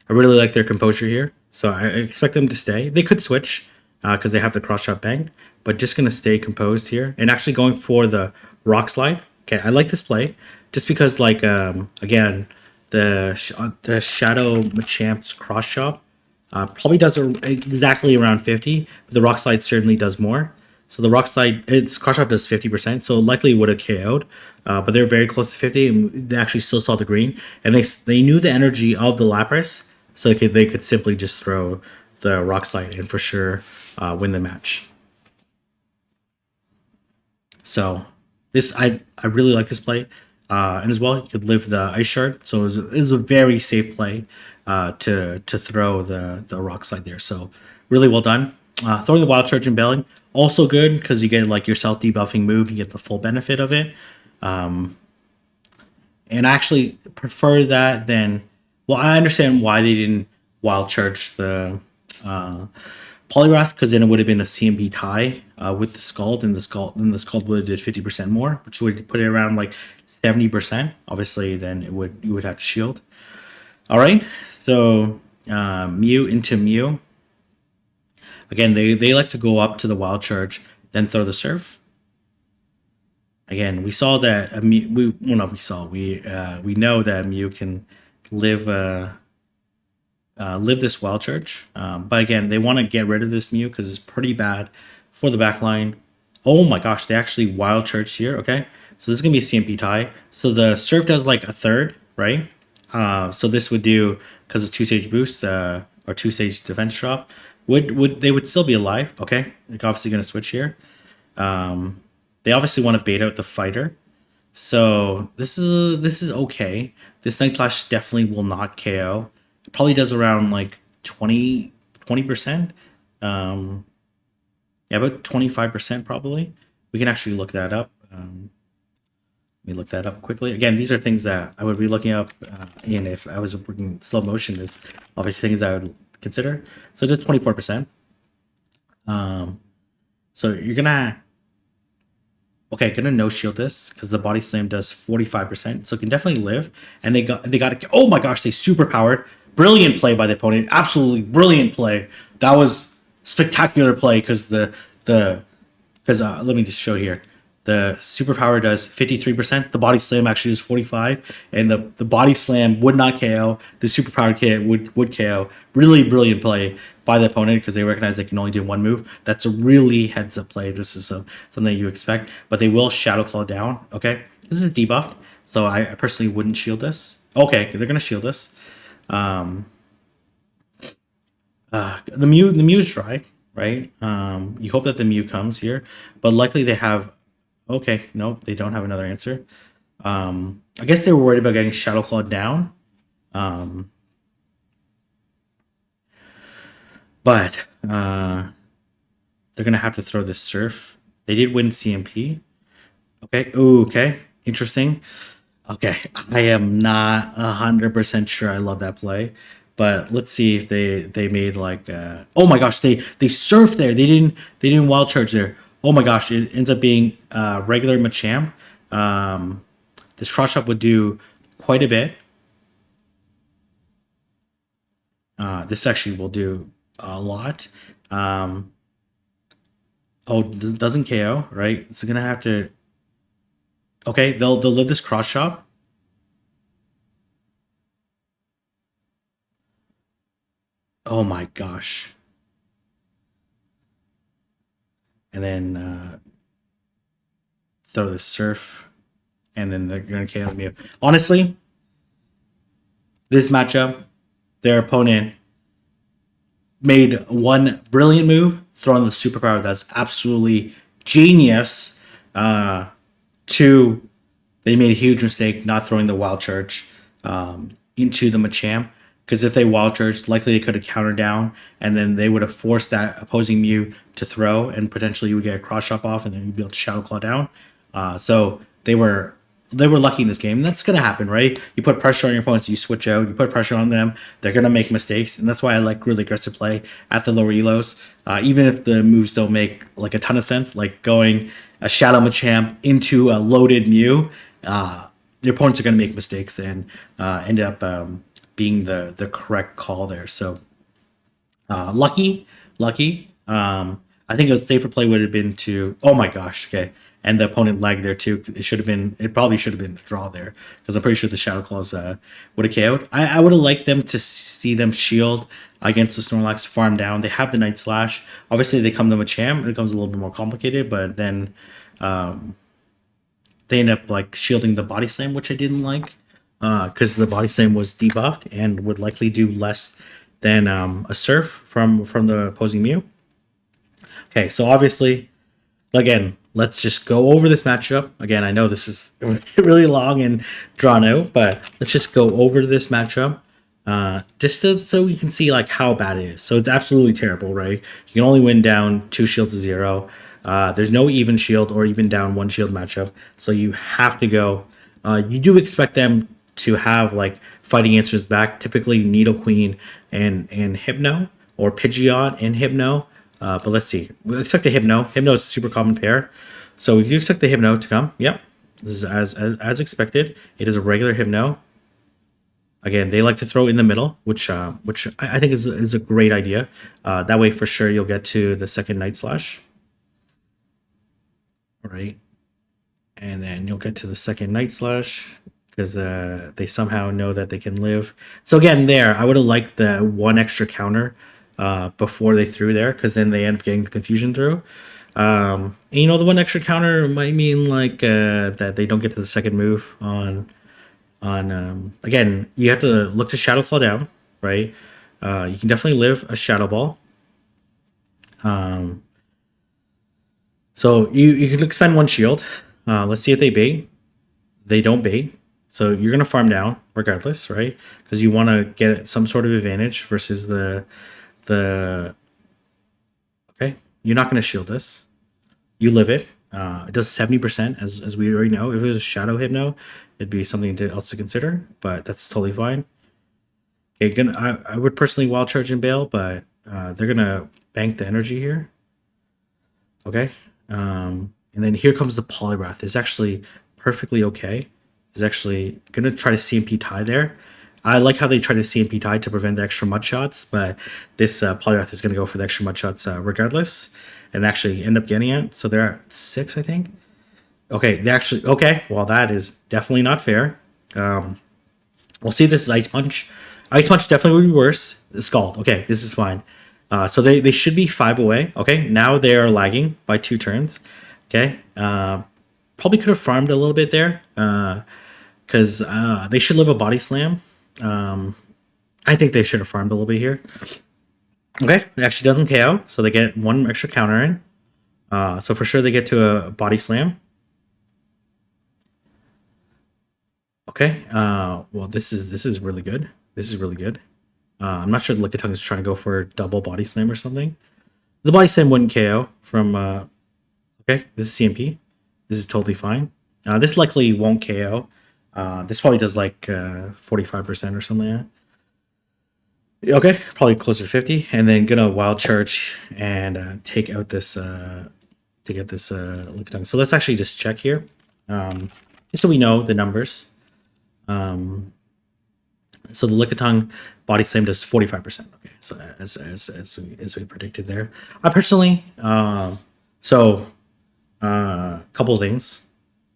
I really like their composure here. So I expect them to stay. They could switch because they have the cross shot bang, but just going to stay composed here and actually going for the rock slide. Okay, I like this play just because, like, again, the Shadow Machamp's cross shot probably does exactly around 50, but the rock slide certainly does more. So the rock slide, its cross shot does 50%, so likely would have KO'd, but they're very close to 50, and they actually still saw the green, and they knew the energy of the Lapras, so they could simply just throw the rock slide and for sure win the match. So this I really like this play, and as well you could live the ice shard. So it was a very safe play to throw the rock slide there. So really well done. Throwing the wild charge and bailing also good because you get like your self debuffing move. You get the full benefit of it. And I actually prefer that than. Well, I understand why they didn't wild charge the Poliwrath because then it would have been a CMP tie with the Scald, and the Scald would have did 50% more, which would put it around like 70%. Obviously, then you would have to shield. All right, so Mew into Mew. Again, they like to go up to the wild charge, then throw the surf. Again, we saw that Mew. We know that Mew can live live this wild charge. But again, they want to get rid of this Mew because it's pretty bad for the back line. Oh my gosh, they actually wild charged here. Okay, so this is gonna be a CMP tie. So the surf does like a third, right? So this would do because it's 2-stage boost or 2-stage defense drop. They would still be alive? Okay, like obviously gonna switch here. They obviously want to bait out the fighter. So this is okay. This Night Slash definitely will not KO. It probably does around like 20%. Yeah, about 25% probably. We can actually look that up. Let me look that up quickly. Again, these are things that I would be looking up, and if I was working slow motion, is obviously things I would consider. So just 24%. So you're gonna gonna no shield this because the body slam does 45%, so it can definitely live. And they got it. Oh my gosh, they super powered. Brilliant play by the opponent. Absolutely brilliant play. That was spectacular play because because let me just show here. The superpower does 53%. The body slam actually is 45, and the body slam would not KO. The superpower kit would KO. Really brilliant play by the opponent because they recognize they can only do one move. That's a really heads up play. This is something that you expect, but they will Shadow Claw down. Okay, this is debuffed, so I personally wouldn't shield this. Okay, they're gonna shield this. The Mew is dry, right? You hope that the Mew comes here, but likely they have. Okay, no, they don't have another answer. I guess they were worried about getting Shadow Claw down. But they're gonna have to throw this Surf. They did win CMP. Okay. Ooh, okay. Interesting. Okay, I am not 100% sure I love that play, but let's see if they made like oh my gosh, they surfed there. They didn't wild charge there. Oh my gosh, it ends up being regular Machamp. This cross shot would do quite a bit. This actually will do a lot. Oh, doesn't KO, right? So gonna have to. Okay, they'll live this cross shot. Oh my gosh. and then throw the Surf, and then they're going to KO the Mew. Honestly, this matchup, their opponent made one brilliant move, throwing the superpower that's absolutely genius. Two, they made a huge mistake not throwing the Wild Charge into the Machamp. Because if they Wild Charged, likely they could have countered down, and then they would have forced that opposing Mew to throw, and potentially you would get a cross chop off, and then you'd be able to Shadow Claw down. So they were lucky in this game. And that's gonna happen, right? You put pressure on your opponents, you switch out, you put pressure on them, they're gonna make mistakes, and that's why I like really aggressive play at the lower elos. Even if the moves don't make like a ton of sense, like going a Shadow Machamp into a loaded Mew, your opponents are gonna make mistakes and end up being the correct call there. So lucky. I think a safer play would have been to, oh my gosh, okay. And the opponent lagged there too. It probably should have been a draw there, because I'm pretty sure the Shadow Claws would have KO'd. I would have liked them to see them shield against the Snorlax, farm down. They have the Night Slash. Obviously, they come to Machamp. It becomes a little bit more complicated, but then they end up like shielding the Body Slam, which I didn't like, because the Body Slam was debuffed and would likely do less than a Surf from the opposing Mew. Okay, so obviously, again, let's just go over this matchup. Again, I know this is really long and drawn out, but let's just go over this matchup just so we can see like how bad it is. So it's absolutely terrible, right? You can only win down 2 shields to 0. There's no even shield or even down 1 shield matchup, so you have to go. You do expect them to have like fighting answers back, typically Nidoqueen and Hypno, or Pidgeot and Hypno. But let's see. We expect a Hypno. Hypno is a super common pair, so we do expect the Hypno to come. Yep, this is as expected. It is a regular Hypno. Again, they like to throw in the middle, which I think is a great idea. That way, for sure, you'll get to the second Night Slash. All right, and then you'll get to the second Night Slash, because they somehow know that they can live. So again, there, I would have liked the 1 extra counter before they threw there, because then they end up getting the confusion through. And, you know, the 1 extra counter might mean like that they don't get to the second move on again, you have to look to Shadow Claw down, right? You can definitely live a Shadow Ball. So you can expend 1 shield. Let's see if they bait. They don't bait. So you're going to farm down regardless, right? Because you want to get some sort of advantage versus the okay, you're not going to shield this. You live it. It does 70%, as we already know. If it was a Shadow Hypno, it'd be something else to consider, but that's totally fine. Okay, I would personally Wild Charge and Bail, but they're going to bank the energy here. Okay, and then here comes the Poliwrath. It's actually perfectly okay. It's actually going to try to CMP tie there. I like how they try to CMP tie to prevent the extra mud shots, but this Poliwrath is going to go for the extra mud shots regardless, and actually end up getting it. So they're at 6, I think. Okay, they actually, okay, well, that is definitely not fair. We'll see if this is Ice Punch. Ice Punch definitely would be worse. Scald, okay, this is fine. So they should be 5 away. Okay, now they are lagging by 2 turns. Okay, probably could have farmed a little bit there, because they should live a Body Slam. I think they should have farmed a little bit here. Okay, it actually doesn't KO, so they get 1 extra counter in. So for sure they get to a Body Slam. Okay, well this is really good. This is really good. I'm not sure the Lickitung is trying to go for a double Body Slam or something. The Body Slam wouldn't KO from... okay, this is CMP. This is totally fine. This likely won't KO. This probably does like 45% or something like that. Okay, probably closer to 50, and then gonna Wild Charge and take out this Lickitung. So let's actually just check here, just so we know the numbers. So the Lickitung Body Slam does 45%. Okay, so as we predicted there. I personally, couple of things.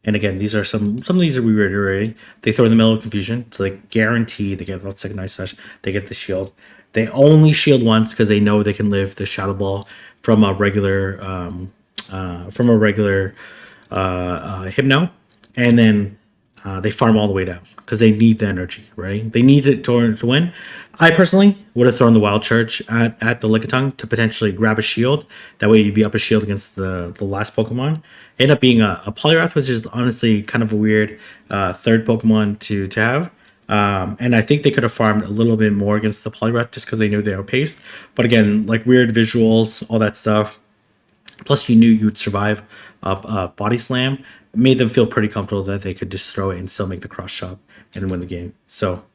And again, these are some of these are reiterating. They throw in the middle of confusion, so they guarantee they get that second Night Slash. They get the shield. They only shield once because they know they can live the Shadow Ball from a regular from a regular Hypno, and then they farm all the way down because they need the energy, right? They need it to win. I personally would have thrown the Wild Charge at the Lickitung to potentially grab a shield. That way you'd be up a shield against the last Pokemon. End up being a Poliwrath, which is honestly kind of a weird third Pokemon to have. And I think they could have farmed a little bit more against the Poliwrath just because they knew they outpaced. But again, like weird visuals, all that stuff. Plus, you knew you would survive a body slam. It made them feel pretty comfortable that they could just throw it and still make the cross chop and win the game. So,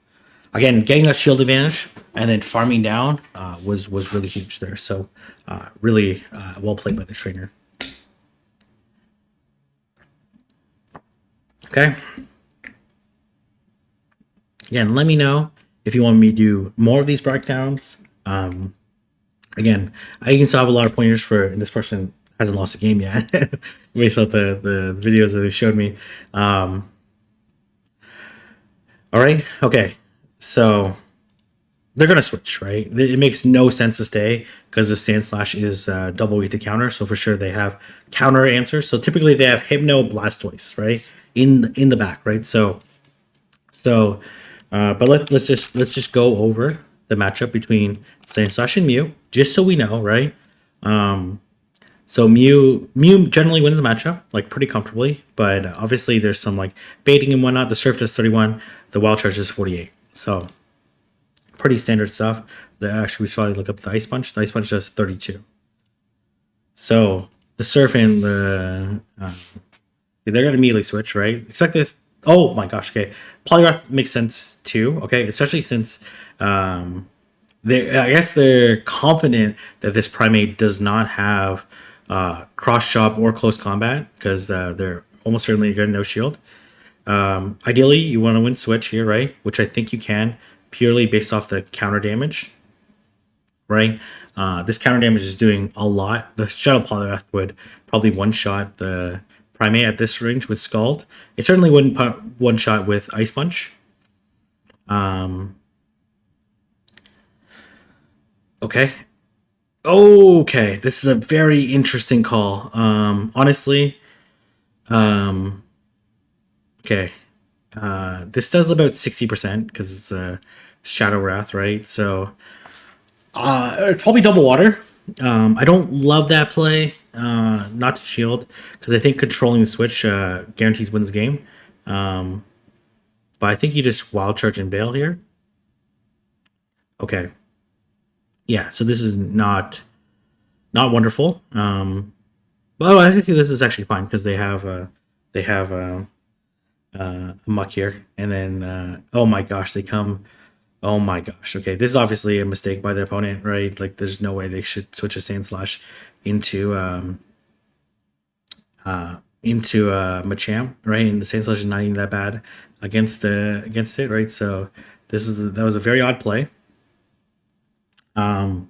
again, getting that shield advantage and then farming down was really huge there. So, really well played by the trainer. Okay. Again, let me know if you want me to do more of these breakdowns. Again, I can still have a lot of pointers for, and this person hasn't lost a game yet, based off the videos that they showed me. All right, okay, so they're gonna switch, right? It makes no sense to stay because the Sand Slash is double weak to counter, so for sure they have counter answers. So typically they have Hypno Blastoise, right, in the back, right? But let's just go over the matchup between Sandslash and Mew, just so we know, right? So Mew generally wins the matchup, like pretty comfortably, but obviously there's some like baiting and whatnot. The Surf does 31, the Wild Charge is 48. So pretty standard stuff. Actually, we should probably look up the Ice Punch. The Ice Punch does 32. So the Surf and the they're gonna immediately switch, right? Expect this. Oh my gosh, okay. Poliwrath makes sense too, okay? Especially since I guess they're confident that this Primate does not have cross chop or close combat because they're almost certainly going to no shield. Ideally, you want to win switch here, right? Which I think you can purely based off the counter damage, right? This counter damage is doing a lot. The Shadow Poliwrath would probably one-shot the Primate at this range with Scald. It certainly wouldn't one-shot with Ice Punch. Okay. Okay, this is a very interesting call. Honestly, okay. This does about 60% because it's a Shadow Wrath, right? So, probably double water. I don't love that play. Not to shield because I think controlling the switch guarantees wins the game. But I think you just wild charge and bail here. Okay. Yeah, so this is not wonderful. Well, I think this is actually fine because they have a muck here, and then oh my gosh, they come. Oh my gosh. Okay, this is obviously a mistake by the opponent, right? Like, there's no way they should switch a Sand Slash into Machamp, right? And the Sand Slash is not even that bad against it, right? So that was a very odd play. The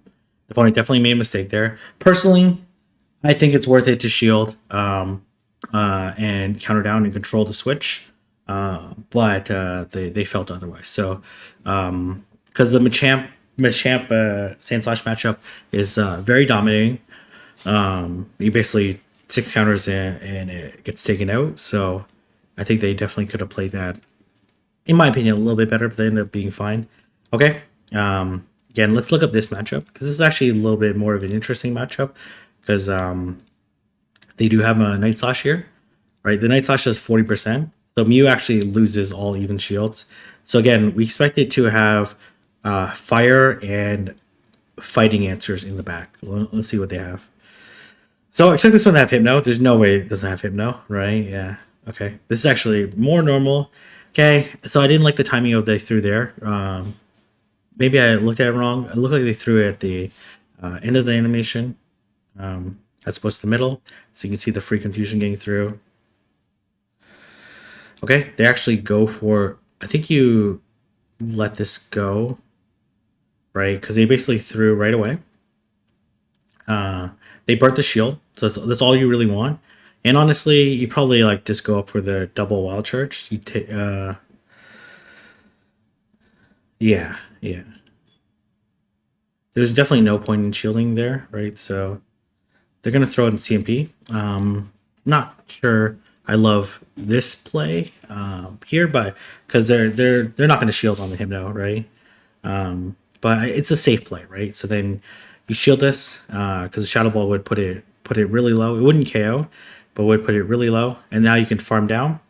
opponent definitely made a mistake there. Personally, I think it's worth it to shield and counter down and control the switch. But they felt otherwise. So because the Machamp Sandslash matchup is very dominating. You basically 6 counters and it gets taken out. So I think they definitely could have played that, in my opinion, a little bit better, but they ended up being fine. Okay. Again, let's look up this matchup because this is actually a little bit more of an interesting matchup because they do have a Night Slash here, right? The Night Slash does 40%. So Mew actually loses all even shields. So again, we expect it to have fire and fighting answers in the back. Let's see what they have. So expect this one to have Hypno. There's no way it doesn't have Hypno, right? Yeah. Okay. This is actually more normal. Okay. So I didn't like the timing of they threw there. Maybe I looked at it wrong. It looked like they threw it at the end of the animation as opposed to the middle. So you can see the free confusion getting through. Okay, they actually go for, I think you let this go, right? Because they basically threw right away. They burnt the shield, so that's all you really want. And honestly, you probably like just go up for the double wild charge. You take, yeah. There's definitely no point in shielding there, right? So they're gonna throw in CMP. Not sure I love this play here, but because they're not gonna shield on the Hypno, right? But it's a safe play, right? So then you shield this because the Shadow Ball would put it really low. It wouldn't KO, but would put it really low, and now you can farm down.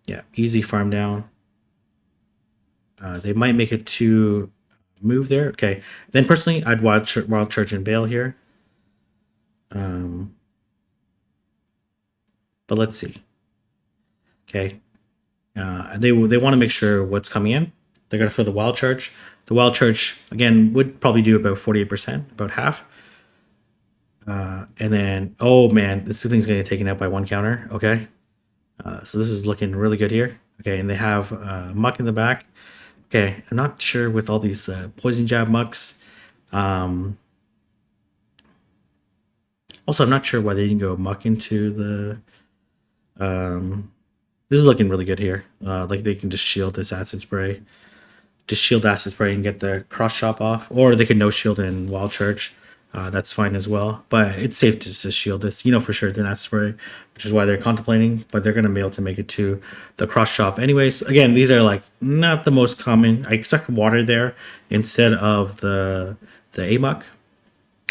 Yeah, easy farm down. They might make it to move there. Okay, then personally, I'd wild charge and bail here. But let's see. Okay, they want to make sure what's coming in. They're gonna throw the wild charge. The wild charge again would probably do about 48%, about half. And then, oh man, this thing's gonna get taken out by one counter. Okay, so this is looking really good here. Okay, and they have Muck in the back. Okay, I'm not sure with all these poison jab Mucks. Also, I'm not sure why they didn't go Muck into the. This is looking really good here. Like they can just shield this acid spray, just shield acid spray and get the cross chop off, or they can no shield in wild charge. That's fine as well, but it's safe to just shield this. You know for sure it's an acid spray, which is why they're contemplating. But they're gonna be able to make it to the cross chop anyways. Again, these are like not the most common. I expect water there instead of the Amok,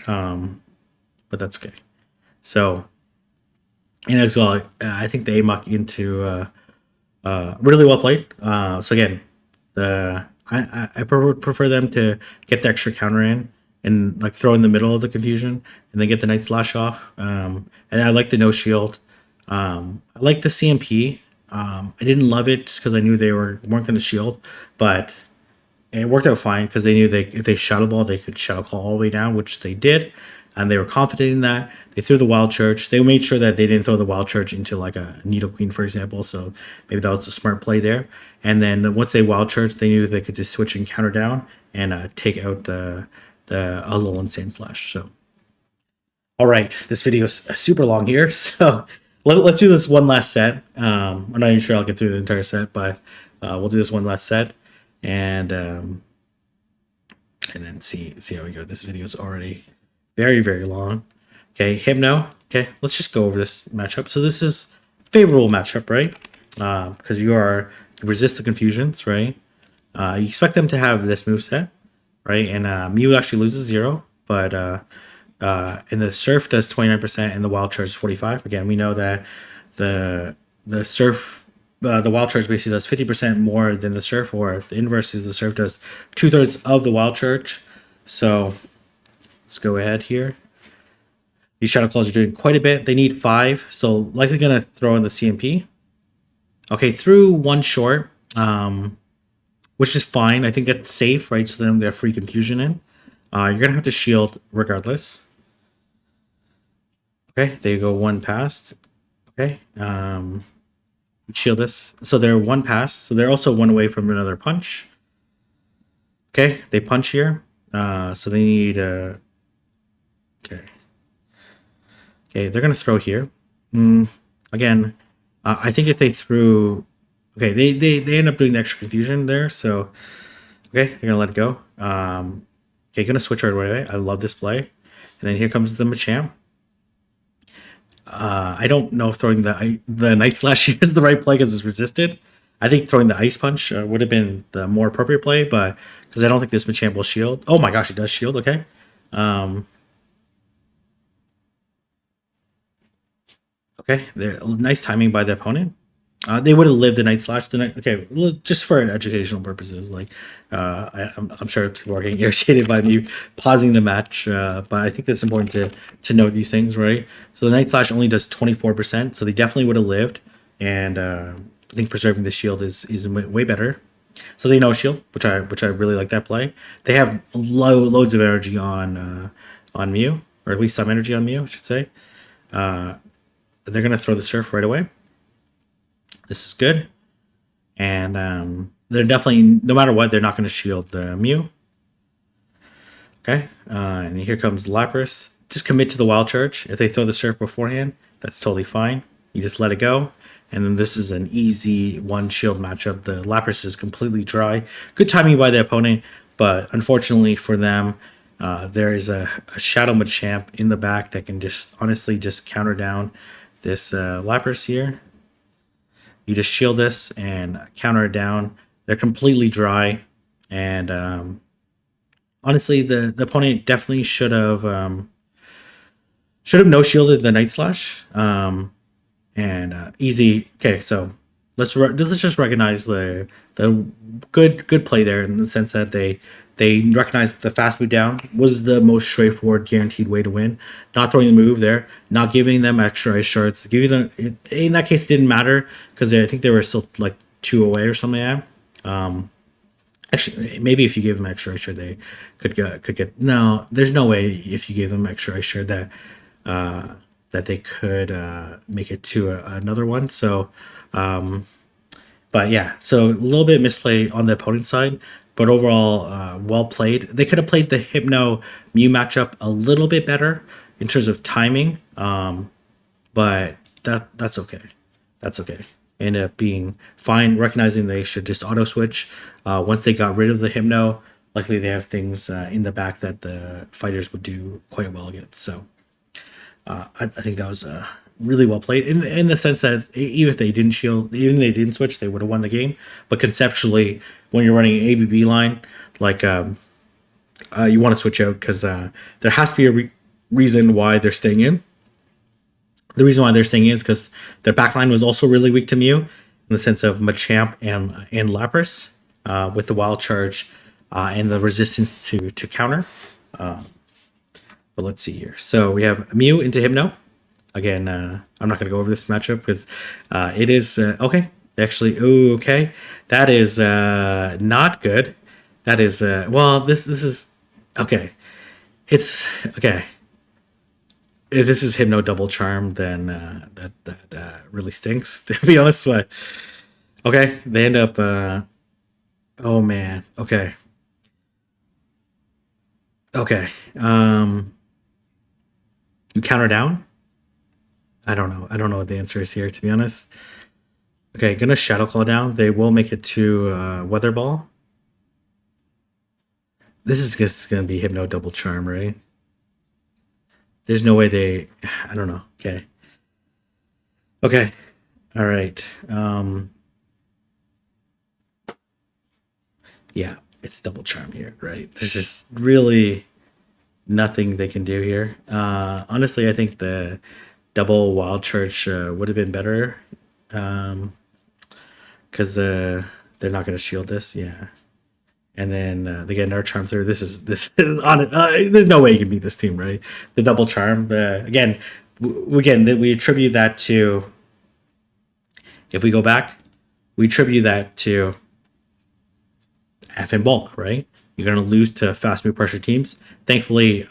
but that's okay. So. And as well, I think the Amok into really well played. So again, I prefer them to get the extra counter in and like throw in the middle of the confusion and then get the Night Slash off. And I like the no shield. I like the CMP. I didn't love it just because I knew they weren't going to shield, but it worked out fine because they knew if they Shadow Ball, they could Shadow Claw all the way down, which they did. And they were confident in that. They threw the Wild Charge. They made sure that they didn't throw the Wild Charge into like a Needle Queen, for example. So maybe that was a smart play there. And then once they Wild Charge, they knew they could just switch and counter down and take out the Alolan Sand Slash. So, all right, this video is super long here. So let's do this one last set. I'm not even sure I'll get through the entire set, but we'll do this one last set and then see how we go. This video is already very, very long. Okay, Hypno. Okay, let's just go over this matchup. So this is favorable matchup, right? Because you resist the confusions, right? You expect them to have this moveset, right? And Mew actually loses 0, but and the Surf does 29% and the Wild Charge is 45. Again, we know that the Surf, the Wild Charge basically does 50% more than the Surf, or the inverse is the Surf does 2/3 of the Wild Charge. So let's go ahead here. These Shadow Claws are doing quite a bit. They need 5, so likely going to throw in the CMP. Okay, through one short, which is fine. I think that's safe, right? So then they have free confusion in. You're going to have to shield regardless. Okay, there you go, one past. Okay, shield this. So they're one pass, so they're also one away from another punch. Okay, they punch here. So they need... Okay, they're going to throw here. Again, I think if they threw... Okay, they end up doing the extra confusion there, so... Okay, they're going to let it go. Okay, going to switch right away. I love this play. And then here comes the Machamp. I don't know if throwing the Night Slash is the right play because it's resisted. I think throwing the Ice Punch would have been the more appropriate play, but because I don't think this Machamp will shield. Oh my gosh, it does shield, okay. Okay, nice timing by the opponent. They would have lived the Night Slash. Okay, just for educational purposes. Like, I'm sure people are getting irritated by me pausing the match, but I think it's important to note these things, right? So the Night Slash only does 24%, so they definitely would have lived, and I think preserving the shield is way better. So they no shield, which I really like that play. They have loads of energy on Mew, or at least some energy on Mew, I should say. They're gonna throw the Surf right away. This is good, and they're definitely, no matter what, they're not going to shield the Mew. Okay, and here comes Lapras. Just commit to the Wild Charge. If they throw the Surf beforehand, that's totally fine. You just let it go, and then this is an easy one shield matchup. The Lapras is completely dry. Good timing by the opponent, but unfortunately for them, There is a Shadow Machamp in the back that can just honestly just counter down this Lapras here. You just shield this and counter it down. They're completely dry, and honestly, the opponent definitely should have no shielded the Night Slash. And easy. Okay, so let's just recognize the good play there in the sense that they recognized the fast move down was the most straightforward guaranteed way to win. Not throwing the move there, not giving them extra ice shards, giving them in that case it didn't matter because I think they were still like 2 away or something like that. Actually, maybe if you gave them extra ice shard, they could get. No, there's no way if you gave them extra ice shard that they could make it to another one. So, but yeah, so a little bit misplay on the opponent's side, but overall, well played. They could have played the Hypno Mew matchup a little bit better in terms of timing, but that's okay. That's okay. Ended up being fine, recognizing they should just auto switch. Once they got rid of the Hypno, luckily they have things in the back that the fighters would do quite well against. So I think that was really well played in the sense that even if they didn't shield, even if they didn't switch, they would have won the game. But conceptually, when you're running an ABB line, like you want to switch out because there has to be a reason why they're staying in. The reason why they're staying in is because their backline was also really weak to Mew in the sense of Machamp and Lapras with the Wild Charge and the resistance to counter. But let's see here. So we have Mew into Hypno. Again, I'm not going to go over this matchup because it is okay. Actually, ooh, okay. That is not good. That is well. This is okay. It's okay. If this is Hypno double charm, then that really stinks. To be honest, but okay, they end up. Oh man. Okay. Okay. You counter down. I don't know. I don't know what the answer is here, to be honest. Okay, gonna Shadow Claw down. They will make it to Weather Ball. This is just gonna be Hypno double charm, right? There's no way they. I don't know. Okay. Okay. All right. Yeah, it's double charm here, right? There's just really nothing they can do here. Honestly, I think the double Wild Charge would have been better because they're not going to shield this. Yeah. And then they get another charm through. This is on it. There's no way you can beat this team, right? The double charm. Again, we attribute that to. If we go back, we attribute that to F in bulk, right? You're going to lose to fast move pressure teams. Thankfully,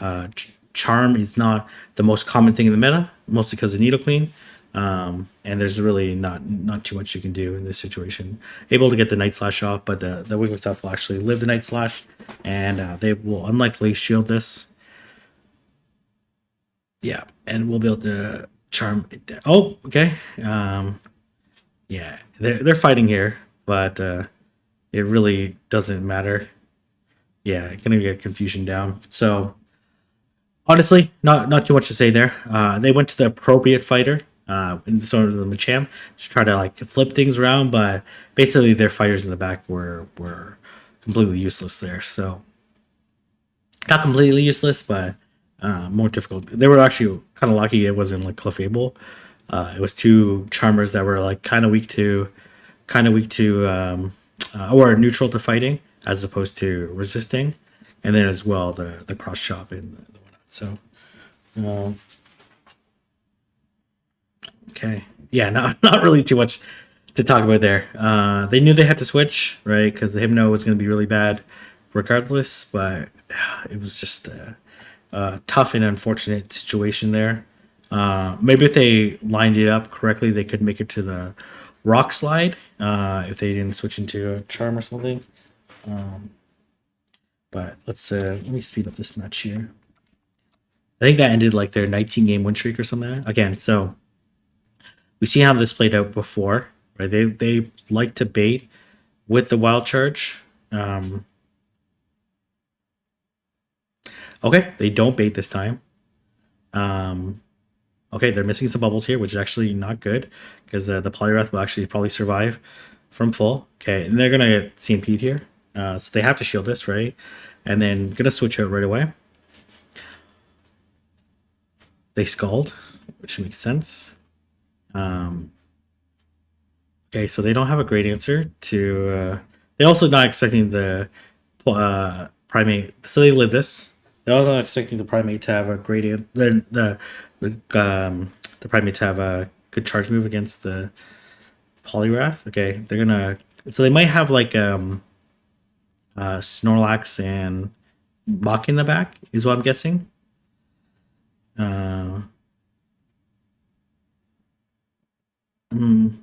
charm is not the most common thing in the meta, mostly because of Needle Queen. And there's really not too much you can do in this situation. Able to get the Night Slash off, but the Wigglytuff will actually live the Night Slash, and they will unlikely shield this. Yeah, and we'll be able to charm it down. Oh, okay. Yeah, they're fighting here, but it really doesn't matter. Yeah, gonna get confusion down. So honestly, not too much to say there. They went to the appropriate fighter in sort of the Machamp to try to like flip things around, but basically their fighters in the back were completely useless there. So not completely useless, but more difficult. They were actually kind of lucky it wasn't like Clefable. It was two Charmers that were like kind of weak to or neutral to fighting as opposed to resisting, and then as well the cross chop and the whatnot. So okay, yeah, not really too much to talk about there. They knew they had to switch, right, because the Hypno was going to be really bad regardless, but it was just a tough and unfortunate situation there. Maybe if they lined it up correctly, they could make it to the rock slide if they didn't switch into a charm or something. But let me speed up this match here. I think that ended like their 19 game win streak or something. Again, so we see how this played out before, right? They like to bait with the wild charge. Okay, they don't bait this time. Okay, they're missing some bubbles here, which is actually not good because the Poliwrath will actually probably survive from full. Okay, and they're gonna get CMP'd here, so they have to shield this, right? And then gonna switch out right away. They Scald, which makes sense. Okay, so they don't have a great answer to. They're also not expecting the primate, so they live this. They're also not expecting the primate to have a great the primate to have a good charge move against the Poliwrath. Okay, they're gonna. So they might have like Snorlax and Mach in the back, is what I'm guessing.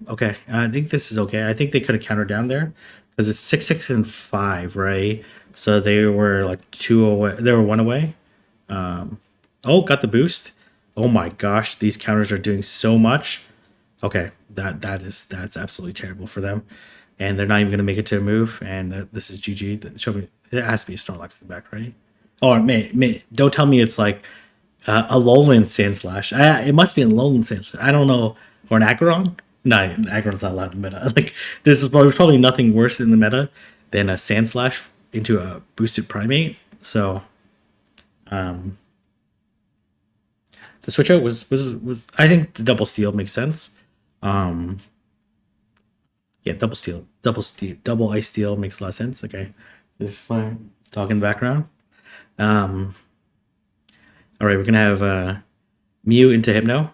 Okay, I think this is okay. I think they could have countered down there because it's 6, 6, and 5, right? So they were like 2 away. They were 1 away. Oh, got the boost. Oh my gosh, these counters are doing so much. Okay, that's absolutely terrible for them, and they're not even gonna make it to a move. And this is GG. Show me. It has to be a Snorlax in the back, right? Oh, may don't tell me it's like a Lowland Sandslash. It must be a Lowland Sandslash. I don't know. Or an Aggron? No, Aggron's not allowed in the meta. Like, there's probably nothing worse in the meta than a Sandslash into a boosted Primate. So, the switch out was I think the double steal makes sense. Yeah, double ice steal makes a lot of sense. Okay, there's my dog in the background. All right, we're gonna have Mew into Hypno.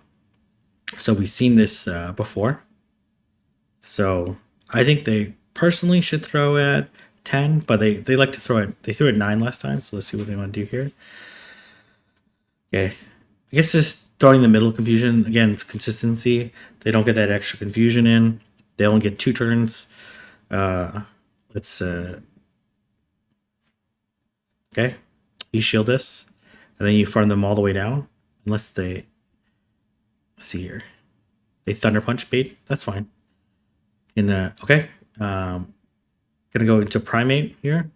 So we've seen this before. So I think they personally should throw at 10, but they like to throw it. They threw at 9 last time. So let's see what they want to do here. Okay, I guess just throwing the middle confusion again. It's consistency. They don't get that extra confusion in. They only get 2 turns. Let's okay. You shield this, and then you farm them all the way down, unless they. Let's see here. They Thunder Punch bait. That's fine. Okay. Gonna go into Primate here.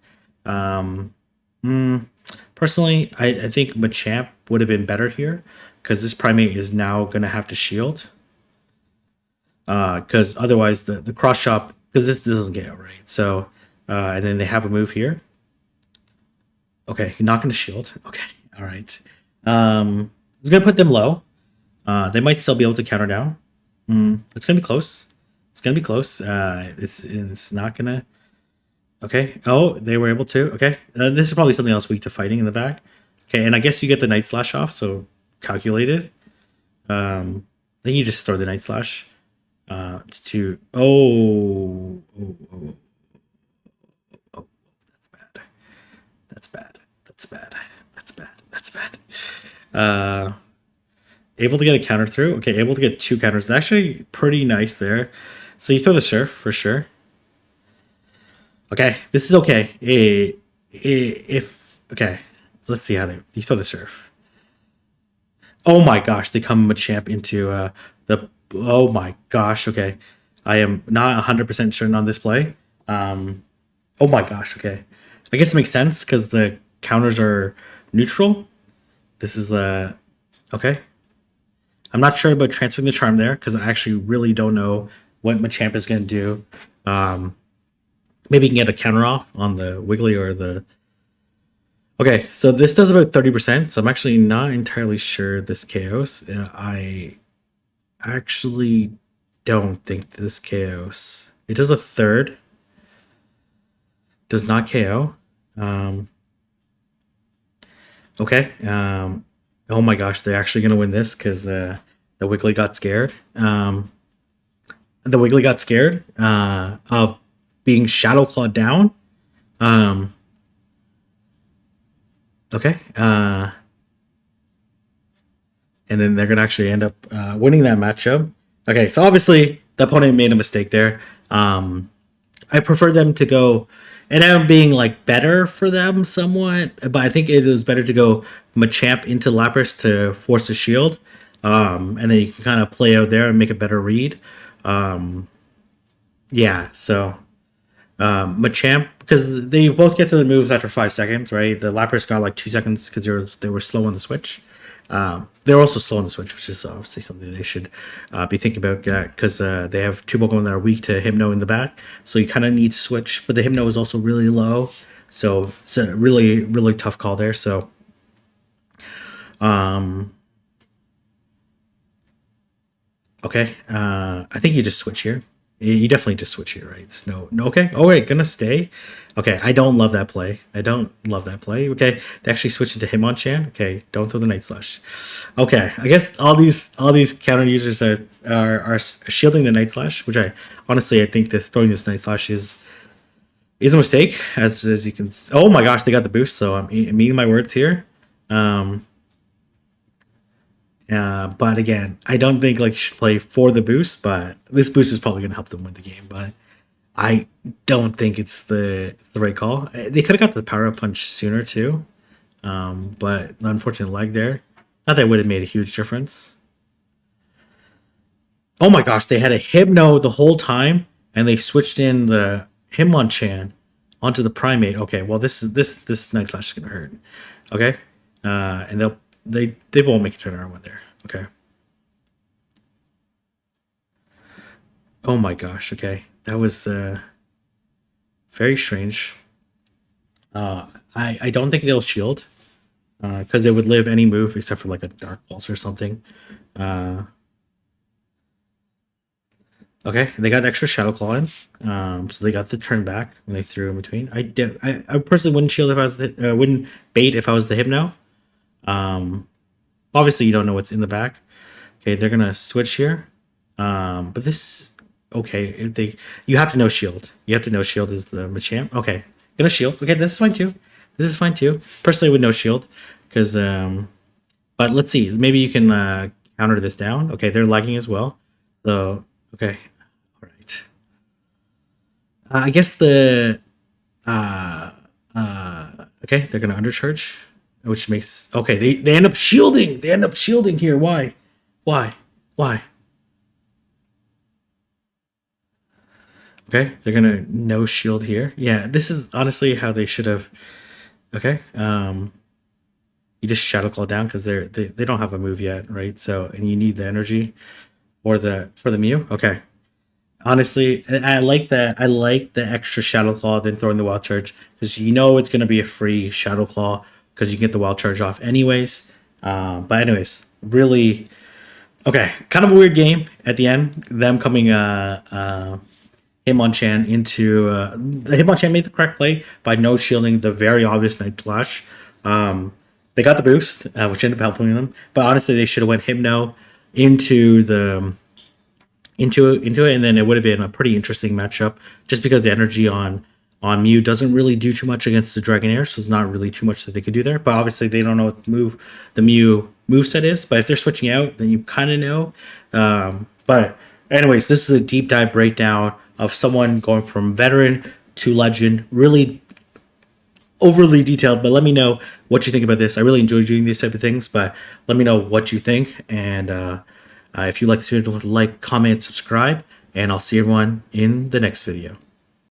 Personally, I think Machamp would have been better here because this Primate is now gonna have to shield. Because otherwise the cross chop, because this doesn't get out right. So and then they have a move here. Okay, not gonna shield. Okay, all right. It's gonna put them low. They might still be able to counter down. It's gonna be close. It's gonna be close. It's not gonna. Okay. Oh, they were able to. Okay. This is probably something else weak to fighting in the back. Okay, and I guess you get the Night Slash off, so calculated. Then you just throw the Night Slash. It's to. Oh, that's bad. That's bad. That's bad. That's bad. That's bad. Able to get a counter through. Okay, able to get 2 counters. It's actually pretty nice there. So you throw the Surf for sure. Okay, this is okay. If okay, let's see how you throw the Surf. Oh my gosh, they come Machamp into the. Oh my gosh. Okay, I am not 100% certain on this play. Oh my gosh. Okay, I guess it makes sense because the counters are neutral. This is the okay. I'm not sure about transferring the charm there because I actually really don't know what Machamp is going to do. Maybe you can get a counter off on the Wiggly or the. Okay, so this does about 30%. So I'm actually not entirely sure this KOs. I actually don't think this KOs. It does a third. Does not KO. Okay. Oh my gosh, they're actually going to win this because the Wiggly got scared. The Wiggly got scared of being Shadow Clawed down. Okay. And then they're going to actually end up winning that matchup. Okay, so obviously the opponent made a mistake there. I prefer them to go, and I'm being like better for them somewhat, but I think it was better to go Machamp into Lapras to force a shield, and then you can kind of play out there and make a better read. Yeah, so Machamp because they both get to the moves after 5 seconds, right? The Lapras got like 2 seconds because they were slow on the switch. They're also slow on the switch, which is obviously something they should be thinking about because they have two Pokemon that are weak to Hypno in the back, so you kind of need to switch. But the Hypno is also really low, so it's a really really tough call there. So, okay, I think you just switch here. You definitely just switch here, right? It's no. Okay. Oh wait, gonna stay. Okay, I don't love that play. I don't love that play. Okay, they actually switch into Hitmonchan. Okay, don't throw the Night Slash. Okay, I guess all these counter users are shielding the Night Slash, which I think that throwing this Night Slash is a mistake. As you can. Oh my gosh, they got the boost. So I'm eating my words here. But again, I don't think like you should play for the boost, but this boost is probably going to help them win the game. But I don't think it's the right call. They could have got the power up punch sooner too, but the unfortunate lag there. Not that it would have made a huge difference. Oh my gosh, they had a Hypno the whole time, and they switched in the Hitmonchan onto the Primate. Okay, well this Night Slash is going to hurt. Okay, and they won't make a turnaround one there. Okay. Oh my gosh. Okay, that was very strange. I don't think they'll shield because they would live any move except for like a Dark Pulse or something. Uh, okay, they got extra Shadow Claw in, so they got the turn back and they threw in between. I personally wouldn't shield if I was wouldn't bait if I was the Hypno. Um, Obviously, you don't know what's in the back. Okay, they're gonna switch here. But this okay. If they you have to know shield. You have to know shield is the Machamp. Okay, gonna shield. Okay, this is fine too. This is fine too. Personally, with no shield, because but let's see. Maybe you can counter this down. Okay, they're lagging as well. So okay, all right. I guess the okay, they're gonna undercharge, which makes okay. They end up shielding. They end up shielding here. Why? Why? Why? Okay, they're gonna no shield here. Yeah, this is honestly how they should have. Okay, you just shadow claw down because they don't have a move yet, right? So and you need the energy for the Mew. Okay, honestly, I like that. I like the extra shadow claw than throwing the wild charge because you know it's gonna be a free shadow claw because you get the wild charge off anyways. But anyways, really okay. Kind of a weird game at the end. Them coming Hitmonchan into the Hitmonchan made the correct play by no shielding the very obvious Night Slash. They got the boost, which ended up helping them. But honestly, they should have went Hypno into the into it, and then it would have been a pretty interesting matchup. Just because the energy on Mew doesn't really do too much against the Dragonair, so there's not really too much that they could do there. But obviously, they don't know what the Mew moveset is. But if they're switching out, then you kind of know. But anyways, this is a deep dive breakdown of someone going from veteran to legend. Really overly detailed, but let me know what you think about this. I really enjoy doing these type of things, but let me know what you think. And if you like this video, don't forget to like, comment, subscribe, and I'll see everyone in the next video.